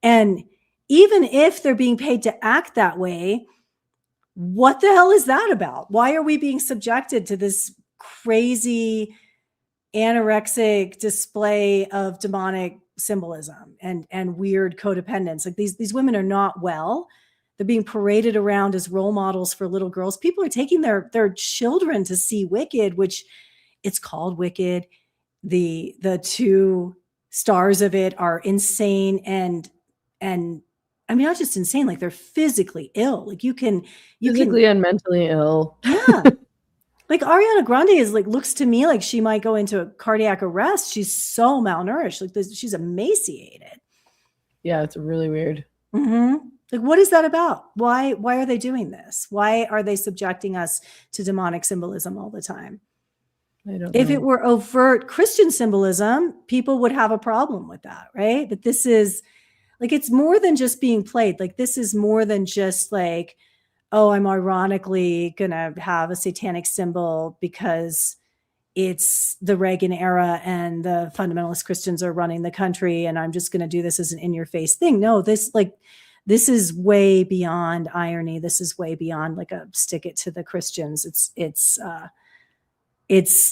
And even if they're being paid to act that way, what the hell is that about? Why are we being subjected to this crazy anorexic display of demonic symbolism and weird codependence? Like these women are not well. They're being paraded around as role models for little girls. People are taking their children to see Wicked, which it's called Wicked. The two stars of it are insane and I mean, not just insane, like they're physically ill. Like you can and mentally ill. Yeah. Like Ariana Grande looks to me like she might go into a cardiac arrest. She's so malnourished. Like she's emaciated. Yeah, it's really weird. Mm-hmm. Like, what is that about? Why are they doing this? Why are they subjecting us to demonic symbolism all the time? I don't If know. it were overt Christian symbolism, people would have a problem with that, right? But this is like, it's more than just being played. Like, this is more than just like, oh, I'm ironically going to have a satanic symbol because it's the Reagan era and the fundamentalist Christians are running the country and I'm just going to do this as an in-your-face thing. No, this is way beyond irony. This is way beyond like a stick it to the Christians. It's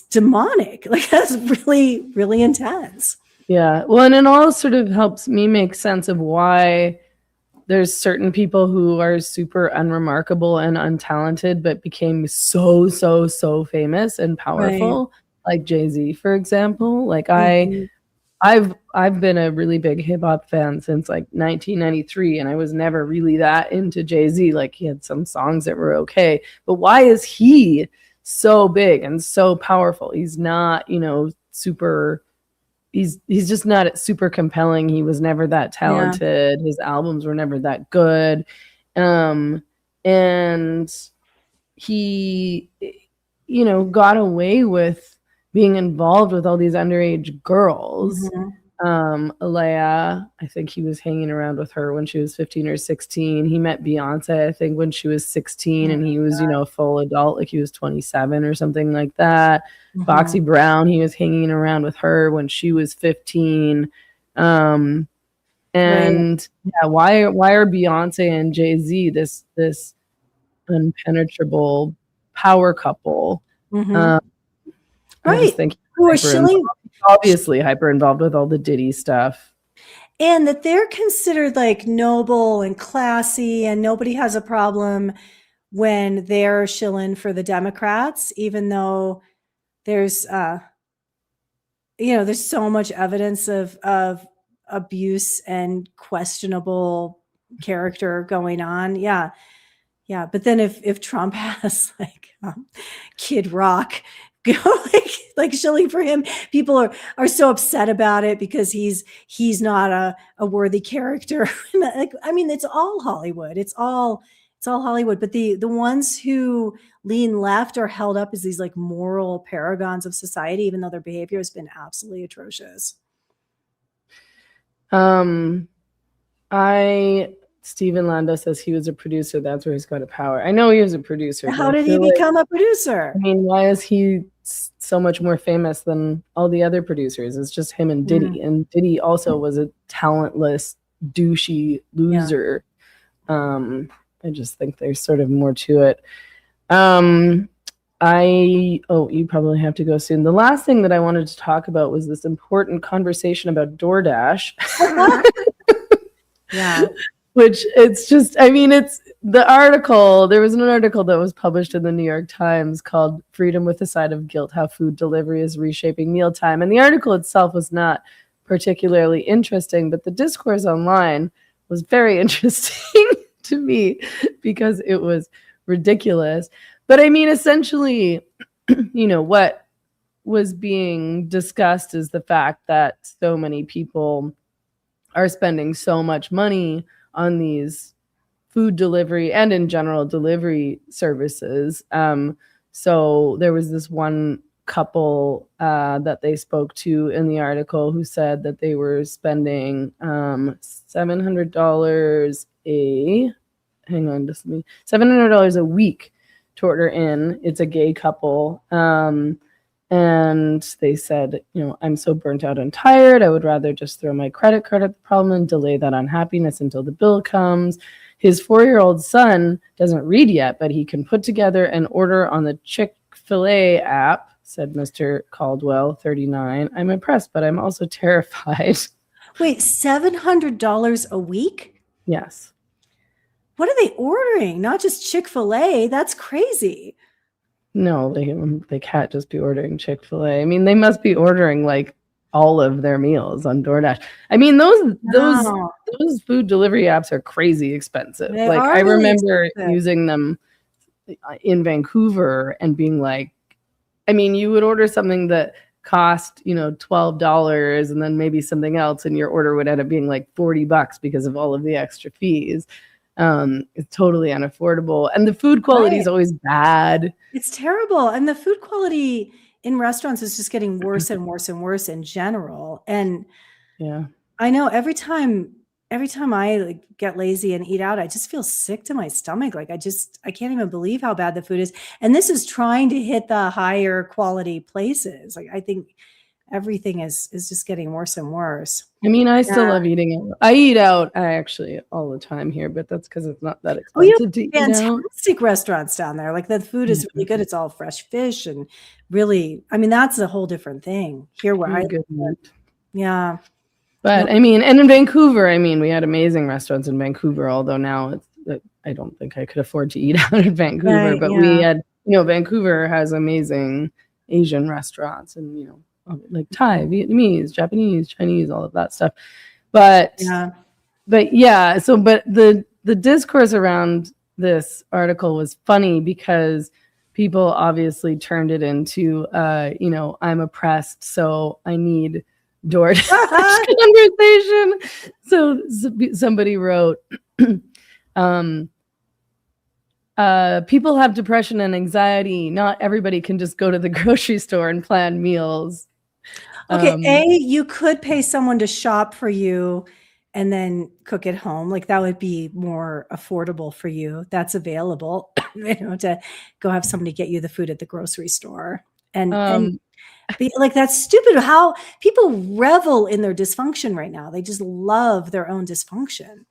demonic. Like that's really, really intense. Yeah. Well, and it all sort of helps me make sense of why there's certain people who are super unremarkable and untalented, but became so famous and powerful, like Jay-Z, for example. Like I've been a really big hip hop fan since like 1993, and I was never really that into Jay-Z. Like he had some songs that were okay, but why is he so big and so powerful? He's not, super. He's just not super compelling. He was never that talented. Yeah. His albums were never that good. And he, got away with being involved with all these underage girls. Mm-hmm. Alea, I think he was hanging around with her when she was 15 or 16. He met Beyonce, I think, when she was 16, and he was, a full adult, like he was 27 or something like that. Mm-hmm. Foxy Brown, he was hanging around with her when she was 15. Yeah, why are Beyonce and Jay-Z this impenetrable power couple? Mm-hmm. Right. Who are shilling, obviously hyper involved with all the Diddy stuff. And that they're considered like noble and classy, and nobody has a problem when they're shilling for the Democrats, even though there's there's so much evidence of abuse and questionable character going on. Yeah. But then if Trump has like Kid Rock like shilling for him, people are so upset about it because he's not a worthy character. I mean, it's all Hollywood. It's all Hollywood. But the ones who lean left are held up as these like moral paragons of society, even though their behavior has been absolutely atrocious. Stephen Lando says he was a producer. That's where he's got a power. I know he was a producer. How did he become a producer? I mean, why is he so much more famous than all the other producers? It's just him and Diddy. Mm. And Diddy also was a talentless, douchey loser. Yeah. I just think there's sort of more to it. You probably have to go soon. The last thing that I wanted to talk about was this important conversation about DoorDash. Yeah. Which it's just, I mean, it's the article. There was an article that was published in the New York Times called Freedom with a Side of Guilt, How Food Delivery is Reshaping Mealtime. And the article itself was not particularly interesting, but the discourse online was very interesting to me because it was ridiculous. But I mean, essentially, what was being discussed is the fact that so many people are spending so much money on these food delivery and in general delivery services. So there was this one couple that they spoke to in the article who said that they were spending $700 $700 a week to order in. It's a gay couple. And they said, I'm so burnt out and tired. I would rather just throw my credit card at the problem and delay that unhappiness until the bill comes. His 4-year-old son doesn't read yet, but he can put together an order on the Chick-fil-A app, said Mr. Caldwell, 39. I'm impressed, but I'm also terrified. Wait, $700 a week? Yes. What are they ordering? Not just Chick-fil-A. That's crazy. No, they can't just be ordering Chick-fil-A. I mean, they must be ordering like all of their meals on DoorDash. I mean, those food delivery apps are crazy expensive. They like are I really remember expensive. using them in Vancouver and being like, I mean, you would order something that cost, $12 and then maybe something else, and your order would end up being like $40 because of all of the extra fees. It's totally unaffordable, and the food quality is always bad. It's terrible, and the food quality in restaurants is just getting worse and worse and worse in general. And yeah, I know every time I get lazy and eat out, I just feel sick to my stomach. Like I can't even believe how bad the food is. And this is trying to hit the higher quality places. Like I think everything is just getting worse and worse. I mean, I still love eating out. I eat out actually all the time here, but that's because it's not that expensive to eat out. Fantastic restaurants down there. Like the food is really good. It's all fresh fish and really, I mean, that's a whole different thing here where I live. Yeah. But I mean, and in Vancouver, I mean, we had amazing restaurants in Vancouver, although now I don't think I could afford to eat out in Vancouver, Right, but we had, Vancouver has amazing Asian restaurants and, like Thai, Vietnamese, Japanese, Chinese, all of that stuff. But the discourse around this article was funny because people obviously turned it into, I'm oppressed, so I need DoorDash conversation. So somebody wrote, people have depression and anxiety. Not everybody can just go to the grocery store and plan meals. Okay, you could pay someone to shop for you and then cook at home. Like that would be more affordable for you. That's available, to go have somebody get you the food at the grocery store. And like that's stupid how people revel in their dysfunction right now. They just love their own dysfunction.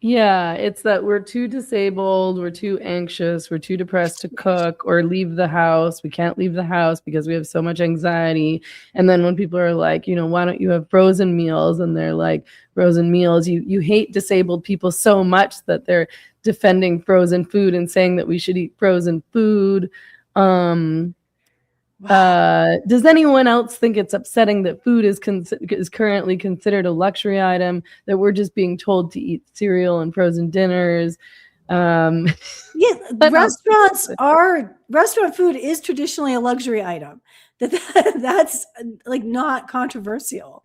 Yeah, it's that we're too disabled, we're too anxious, we're too depressed to cook or leave the house. We can't leave the house because we have so much anxiety. And then when people are like, why don't you have frozen meals? And they're like, frozen meals, you hate disabled people so much that they're defending frozen food and saying that we should eat frozen food. Does anyone else think it's upsetting that food is currently considered a luxury item, that we're just being told to eat cereal and frozen dinners? Restaurant food is traditionally a luxury item. That's like not controversial.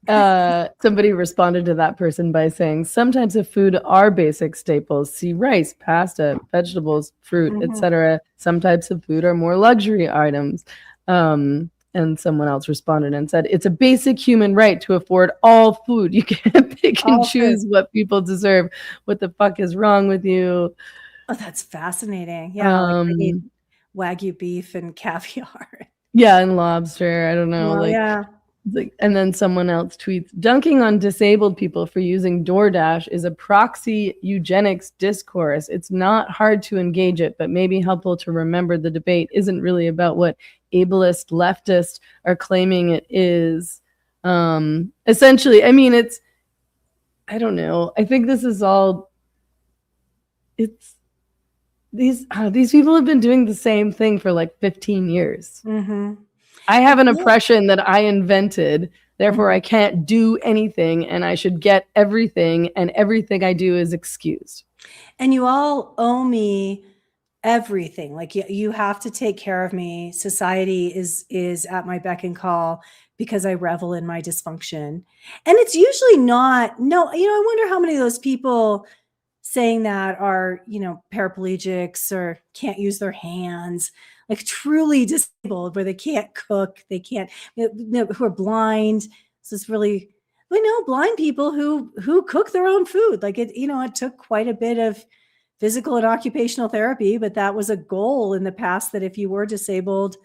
Somebody responded to that person by saying, some types of food are basic staples. See rice, pasta, vegetables, fruit, etc. Some types of food are more luxury items. And someone else responded and said, it's a basic human right to afford all food. You can't pick and choose what people deserve. What the fuck is wrong with you? Oh, that's fascinating. Yeah, like they eat Wagyu beef and caviar. Yeah, and lobster. I don't know. And then someone else tweets, dunking on disabled people for using DoorDash is a proxy eugenics discourse. It's not hard to engage it, but maybe helpful to remember the debate isn't really about what ableist leftists are claiming it is. Essentially, I mean, I don't know. I think this is all, these people have been doing the same thing for like 15 years. Mm-hmm. I have an oppression that I invented, therefore I can't do anything, and I should get everything, and everything I do is excused. And you all owe me everything. Like you have to take care of me. Society is at my beck and call because I revel in my dysfunction. And it's usually not, no, I wonder how many of those people saying that are, paraplegics or can't use their hands, like truly disabled, where they can't cook, they can't, who are blind. So it's really, we know blind people who cook their own food. Like it took quite a bit of physical and occupational therapy, but that was a goal in the past, that if you were disabled,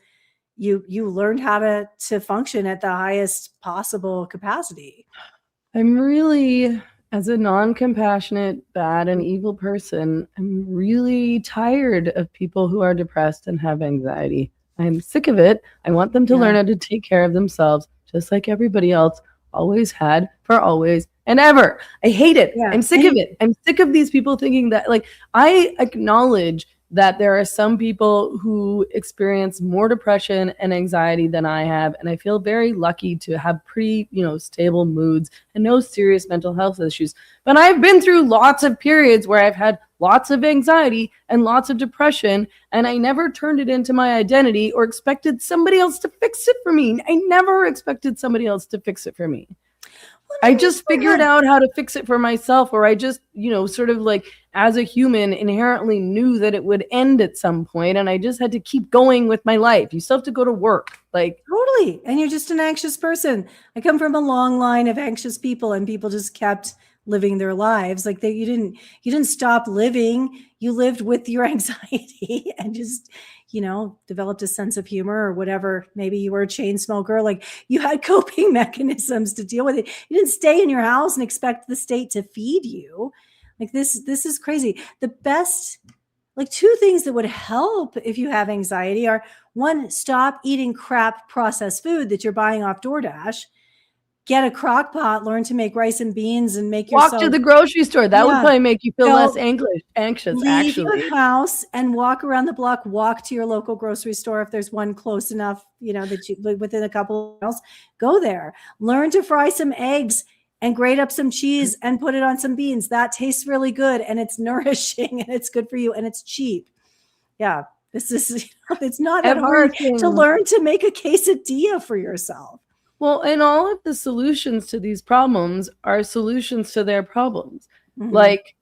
you learned how to function at the highest possible capacity. I'm really, as a non-compassionate, bad and evil person, I'm really tired of people who are depressed and have anxiety. I'm sick of it. I want them to learn how to take care of themselves, just like everybody else always had for always and ever. I hate it. Yeah. I'm sick of it. I'm sick of these people thinking that, like, I acknowledge that there are some people who experience more depression and anxiety than I have. And I feel very lucky to have pretty, stable moods and no serious mental health issues. But I've been through lots of periods where I've had lots of anxiety and lots of depression, and I never turned it into my identity or expected somebody else to fix it for me. I never expected somebody else to fix it for me. I just figured out how to fix it for myself, or I just, sort of like as a human inherently knew that it would end at some point, and I just had to keep going with my life. You still have to go to work. Like, totally. And you're just an anxious person. I come from a long line of anxious people, and people just kept living their lives. Like you didn't stop living. You lived with your anxiety and just, developed a sense of humor or whatever. Maybe you were a chain smoker. Like you had coping mechanisms to deal with it. You didn't stay in your house and expect the state to feed you. Like this is crazy. The best, like two things that would help if you have anxiety are, one, stop eating crap processed food that you're buying off DoorDash. Get a crock pot, learn to make rice and beans, and make walk yourself. To the grocery store. That would probably make you feel less anxious. Leave actually. your house and walk around the block. Walk to your local grocery store if there's one close enough, that you live within a couple of miles. Go there. Learn to fry some eggs and grate up some cheese and put it on some beans. That tastes really good, and it's nourishing, and it's good for you, and it's cheap. Yeah, this is. It's not that hard to learn to make a quesadilla for yourself. Well, and all of the solutions to these problems are solutions to their problems. Mm-hmm. Like,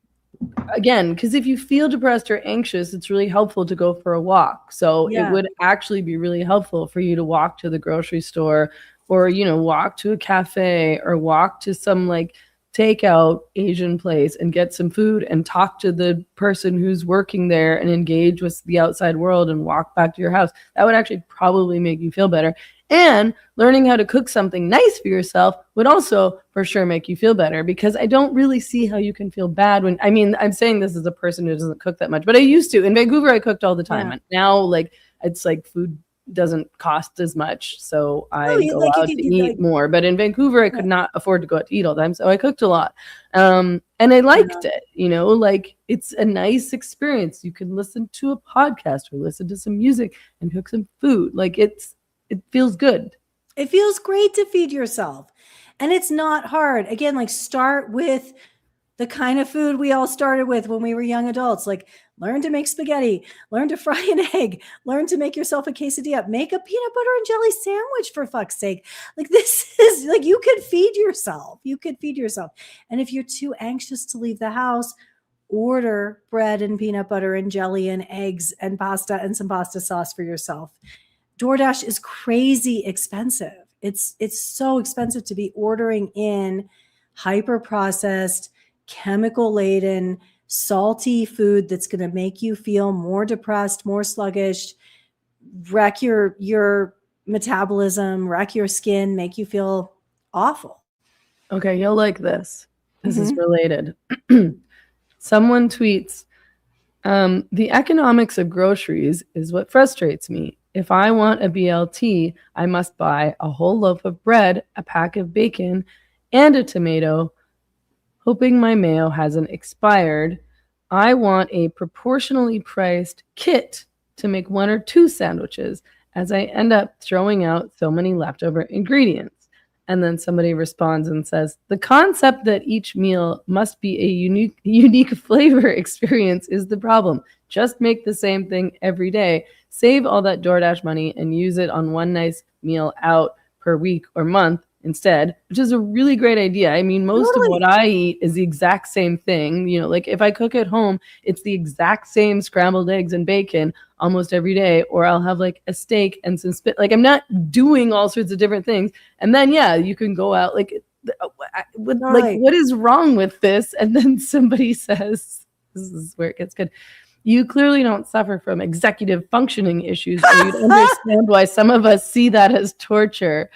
again, because if you feel depressed or anxious, it's really helpful to go for a walk. So it would actually be really helpful for you to walk to the grocery store, or, walk to a cafe, or walk to some like takeout Asian place and get some food and talk to the person who's working there and engage with the outside world and walk back to your house. That would actually probably make you feel better. And learning how to cook something nice for yourself would also for sure make you feel better, because I don't really see how you can feel bad when, I'm saying this as a person who doesn't cook that much, but I used to. In Vancouver, I cooked all the time. And now, it's like food doesn't cost as much, so I'm allowed to eat more. But in Vancouver, I could not afford to go out to eat all the time, so I cooked a lot. And I liked it, it's a nice experience. You can listen to a podcast or listen to some music and cook some food. It feels good. It feels great to feed yourself. And it's not hard. Again, start with the kind of food we all started with when we were young adults. Learn to make spaghetti, learn to fry an egg, learn to make yourself a quesadilla, make a peanut butter and jelly sandwich, for fuck's sake. This is you could feed yourself. You could feed yourself. And if you're too anxious to leave the house, order bread and peanut butter and jelly and eggs and pasta and some pasta sauce for yourself. DoorDash is crazy expensive. It's so expensive to be ordering in hyper processed, chemical laden, salty food that's going to make you feel more depressed, more sluggish, wreck your metabolism, wreck your skin, make you feel awful. Okay, you'll like this. This is related. Someone tweets, the economics of groceries is what frustrates me. If I want a BLT, I must buy a whole loaf of bread, a pack of bacon, and a tomato, hoping my mayo hasn't expired. I want a proportionally priced kit to make 1 or 2 sandwiches, as I end up throwing out so many leftover ingredients. And then somebody responds and says, the concept that each meal must be a unique flavor experience is the problem. Just make the same thing every day. Save all that DoorDash money and use it on one nice meal out per week or month instead, which is a really great idea. I mean, most of what I eat is the exact same thing. You know, like if I cook at home, it's the exact same scrambled eggs and bacon almost every day, or I'll have like a steak and some like I'm not doing all sorts of different things. And then, yeah, you can go out like what is wrong with this? And then somebody says, this is where it gets good. You clearly don't suffer from executive functioning issues, or you'd understand why some of us see that as torture.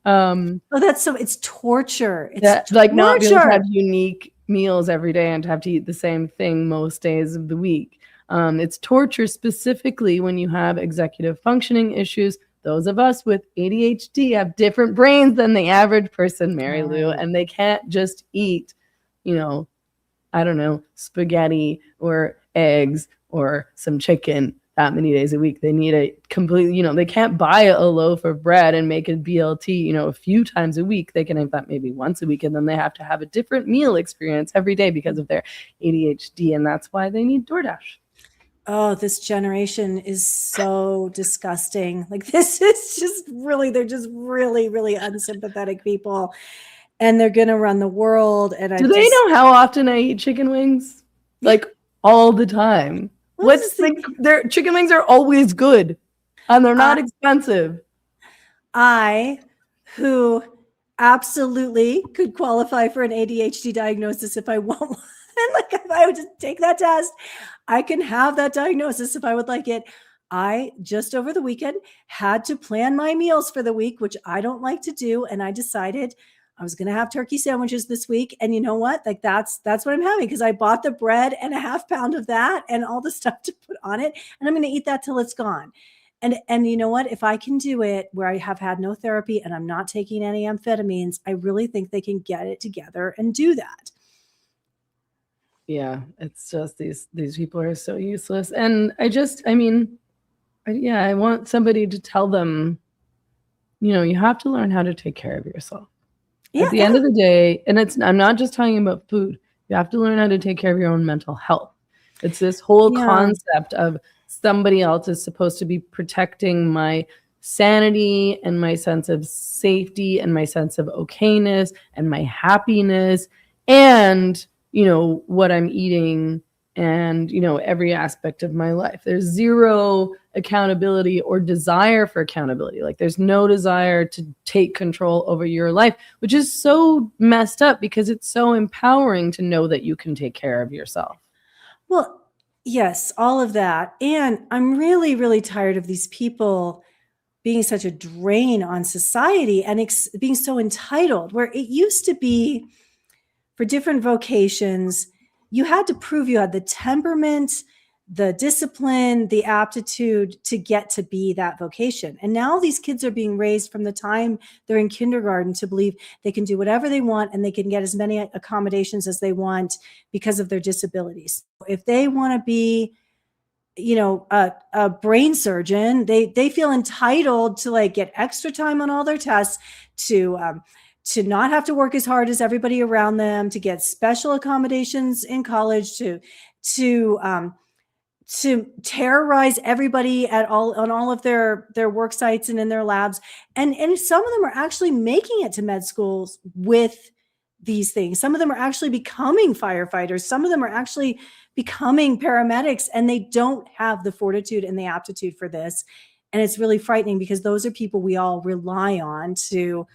It's torture. It's torture. Like not being able to have unique meals every day and to have to eat the same thing most days of the week. It's torture specifically when you have executive functioning issues. Those of us with ADHD have different brains than the average person, Mary Lou, and they can't just eat, you know, I don't know, spaghetti or eggs or some chicken that many days a week. They need a completely, you know, they can't buy a loaf of bread and make a BLT, you know, a few times a week. They can have that maybe once a week, and then they have to have a different meal experience every day because of their ADHD, and that's why they need DoorDash. Oh, this generation is so disgusting. Like this is just really, they're just really, really unsympathetic people, and they're going to run the world. And do they know how often I eat chicken wings? Like all the time. Their chicken wings are always good and they're not expensive. I, who absolutely could qualify for an ADHD diagnosis if I want one. Like if I would just take that test, I can have that diagnosis if I would like it. I just over the weekend had to plan my meals for the week, which I don't like to do. And I decided I was going to have turkey sandwiches this week. And you know what? Like that's what I'm having, because I bought the bread and a half pound of that and all the stuff to put on it. And I'm going to eat that till it's gone. And you know what? If I can do it where I have had no therapy and I'm not taking any amphetamines, I really think they can get it together and do that. Yeah, it's just these people are so useless. And I want somebody to tell them, you know, you have to learn how to take care of yourself. At the end of the day, and I'm not just talking about food, you have to learn how to take care of your own mental health. It's this whole concept of somebody else is supposed to be protecting my sanity and my sense of safety and my sense of okayness and my happiness and, you know, what I'm eating and, you know, every aspect of my life. There's zero accountability or desire for accountability. Like there's no desire to take control over your life, which is so messed up because it's so empowering to know that you can take care of yourself. Well, yes, all of that. And I'm really, really tired of these people being such a drain on society and being so entitled, where it used to be for different vocations, you had to prove you had the temperament, the discipline, the aptitude to get to be that vocation. And now these kids are being raised from the time they're in kindergarten to believe they can do whatever they want and they can get as many accommodations as they want because of their disabilities. If they want to be, you know, a brain surgeon, they feel entitled to like get extra time on all their tests, to not have to work as hard as everybody around them, to get special accommodations in college, to terrorize everybody on all of their work sites and in their labs. And some of them are actually making it to med schools with these things. Some of them are actually becoming firefighters. Some of them are actually becoming paramedics, and they don't have the fortitude and the aptitude for this. And it's really frightening because those are people we all rely on to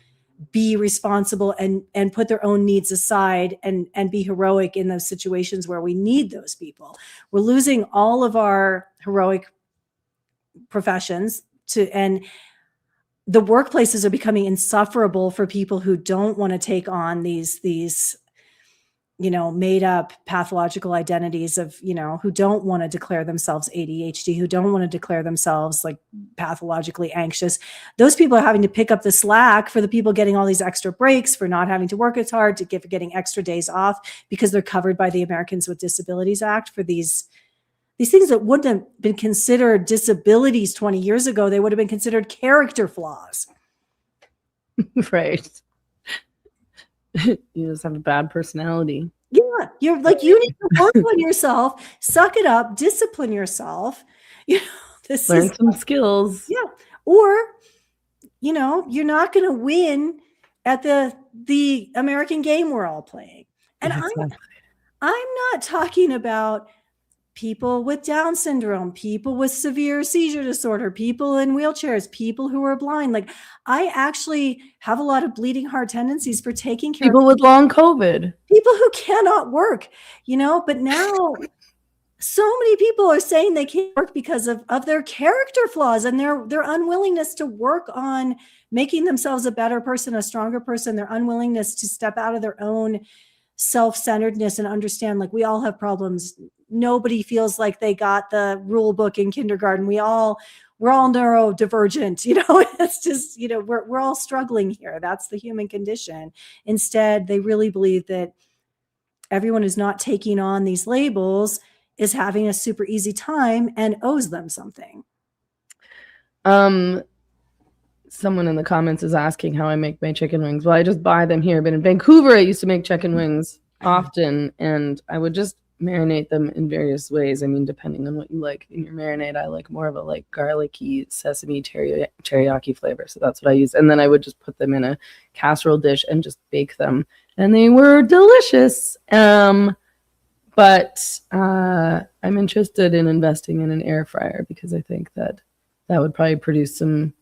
be responsible and put their own needs aside and be heroic in those situations where we need those people. We're losing all of our heroic professions and the workplaces are becoming insufferable for people who don't want to take on these, you know, made up pathological identities of, you know, who don't want to declare themselves ADHD, who don't want to declare themselves like pathologically anxious. Those people are having to pick up the slack for the people getting all these extra breaks, for not having to work as hard, getting extra days off because they're covered by the Americans with Disabilities Act for these things that wouldn't have been considered disabilities 20 years ago. They would have been considered character flaws. Right. You just have a bad personality. Yeah, Yeah, you're like, you need to work on yourself, suck it up, discipline yourself. You know, this Learn is some skills. yeah. Or, you know, you're not going to win at the American game we're all playing. And Yeah, exactly. I'm not talking about people with Down syndrome, people with severe seizure disorder, people in wheelchairs, people who are blind. Like, I actually have a lot of bleeding heart tendencies for taking care People of with long COVID. people who cannot work, you know, but now so many people are saying they can't work because of their character flaws and their unwillingness to work on making themselves a better person, a stronger person, their unwillingness to step out of their own self-centeredness and understand, like, we all have problems. Nobody feels like they got the rule book in kindergarten. We're all neurodivergent, you know. It's just, you know, we're all struggling here. That's the human condition. Instead, they really believe that everyone who's not taking on these labels is having a super easy time and owes them something. Someone in the comments is asking how I make my chicken wings. Well, I just buy them here, but in Vancouver, I used to make chicken wings often, and I would just marinate them in various ways. I mean, depending on what you like in your marinade, I like more of a like garlicky sesame teriyaki flavor. So that's what I use. And then I would just put them in a casserole dish and just bake them. And they were delicious. But I'm interested in investing in an air fryer because I think that would probably produce some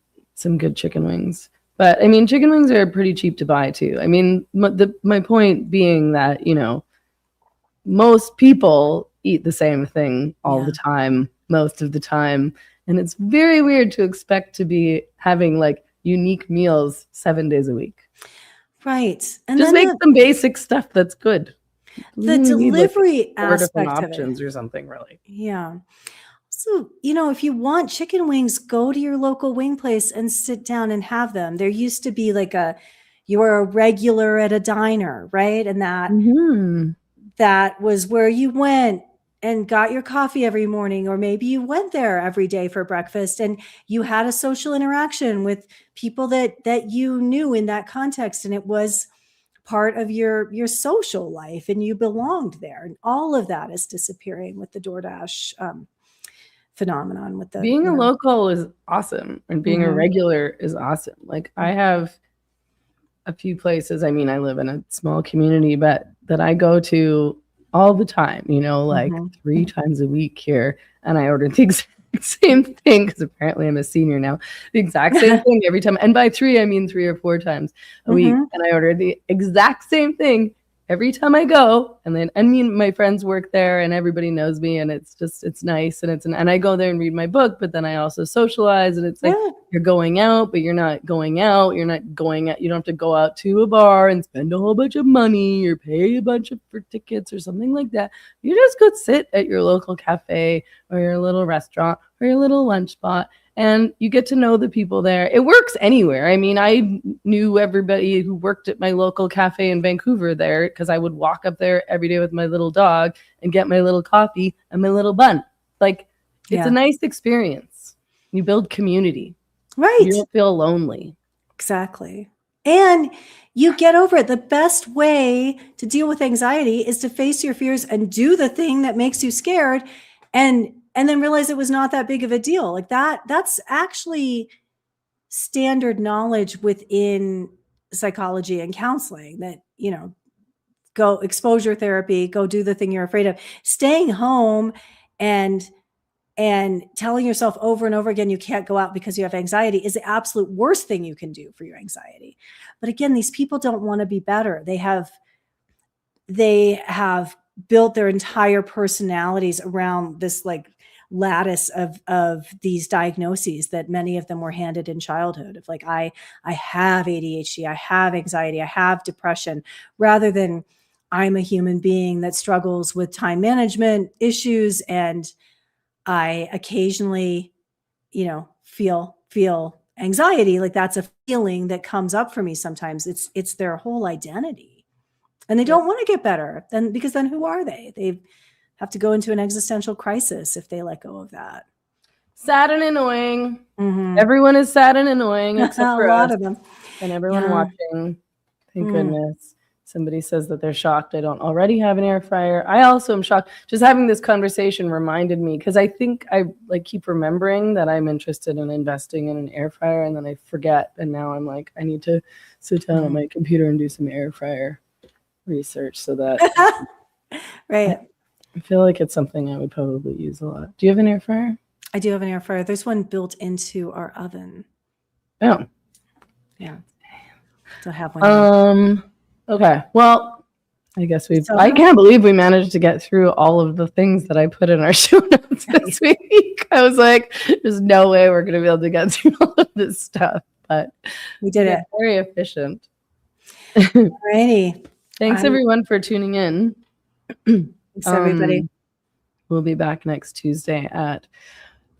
good chicken wings. But I mean, chicken wings are pretty cheap to buy too. I mean, my point being that, you know, most people eat the same thing all the time, most of the time. And it's very weird to expect to be having like unique meals 7 days a week. Right. And just make some basic stuff that's good. The delivery aspect of options or something, really. Yeah. So, you know, if you want chicken wings, go to your local wing place and sit down and have them. There used to be like you were a regular at a diner, right? And that was where you went and got your coffee every morning, or maybe you went there every day for breakfast and you had a social interaction with people that you knew in that context. And it was part of your social life and you belonged there. And all of that is disappearing with the DoorDash phenomenon. With being a local is awesome, and being a regular is awesome. Like, I have a few places. I mean, I live in a small community, but that I go to all the time, you know, like 3 times a week here. And I order the exact same thing because apparently I'm a senior now. The exact same thing every time. And by 3, I mean 3 or 4 times a week. And I order the exact same thing every time I go. And then, I mean, my friends work there and everybody knows me, and it's nice. And I go there and read my book, but then I also socialize, and it's like, you're going out, but you're not going out. You don't have to go out to a bar and spend a whole bunch of money or pay a bunch for tickets or something like that. You just go sit at your local cafe or your little restaurant or your little lunch spot, and you get to know the people there. It works anywhere. I mean, I knew everybody who worked at my local cafe in Vancouver there because I would walk up there every day with my little dog and get my little coffee and my little bun. Like, it's a nice experience. You build community. Right. You don't feel lonely. Exactly. And you get over it. The best way to deal with anxiety is to face your fears and do the thing that makes you scared, and then realize it was not that big of a deal. Like that's actually standard knowledge within psychology and counseling, that, you know, go exposure therapy, go do the thing you're afraid of. Staying home and telling yourself over and over again you can't go out because you have anxiety is the absolute worst thing you can do for your anxiety. But again, these people don't want to be better. They have built their entire personalities around this like lattice of these diagnoses that many of them were handed in childhood, of like, I have ADHD, I have anxiety, I have depression, rather than I'm a human being that struggles with time management issues, and I occasionally, you know, feel anxiety. Like, that's a feeling that comes up for me sometimes. It's their whole identity, and they don't want to get better, because then who are they? They have to go into an existential crisis if they let go of that. Sad and annoying. Everyone is sad and annoying except for a lot us of them, and everyone watching. Thank goodness. Somebody says that they're shocked I don't already have an air fryer. I also am shocked. Just having this conversation reminded me, because I think I like keep remembering that I'm interested in investing in an air fryer, and then I forget. And now I'm like, I need to sit down at my computer and do some air fryer research so that Right. I feel like it's something I would probably use a lot. Do you have an air fryer? I do have an air fryer. There's one built into our oven. Oh. Yeah. So I have one. Okay. Well, I guess So- I can't believe we managed to get through all of the things that I put in our show notes this week. I was like, there's no way we're going to be able to get through all of this stuff, but We did it. very efficient. Alrighty. Thanks everyone for tuning in. Thanks, everybody. We'll be back next Tuesday at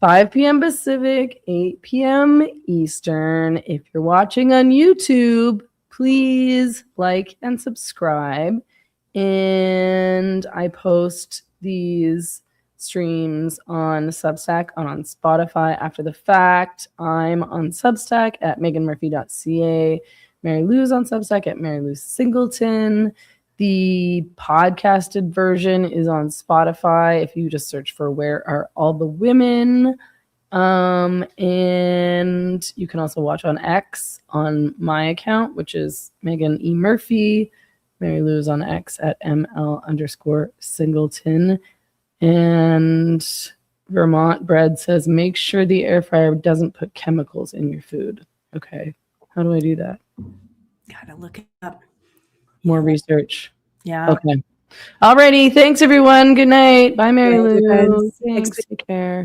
5 p.m. Pacific, 8 p.m. Eastern. If you're watching on YouTube, please like and subscribe. And I post these streams on Substack and on Spotify after the fact. I'm on Substack at meganmurphy.ca. Mary Lou's on Substack at Mary Lou Singleton. The podcasted version is on Spotify if you just search for Where Are All the Women. And you can also watch on X on my account, which is Megan E. Murphy. Mary Lou is on X at ML_Singleton. And Vermont Bread says, make sure the air fryer doesn't put chemicals in your food. Okay. How do I do that? Gotta look it up. More research. Yeah. Okay. Alrighty. Thanks, everyone. Good night. Bye, Mary Good night, Lou. friends. Thanks. Take care.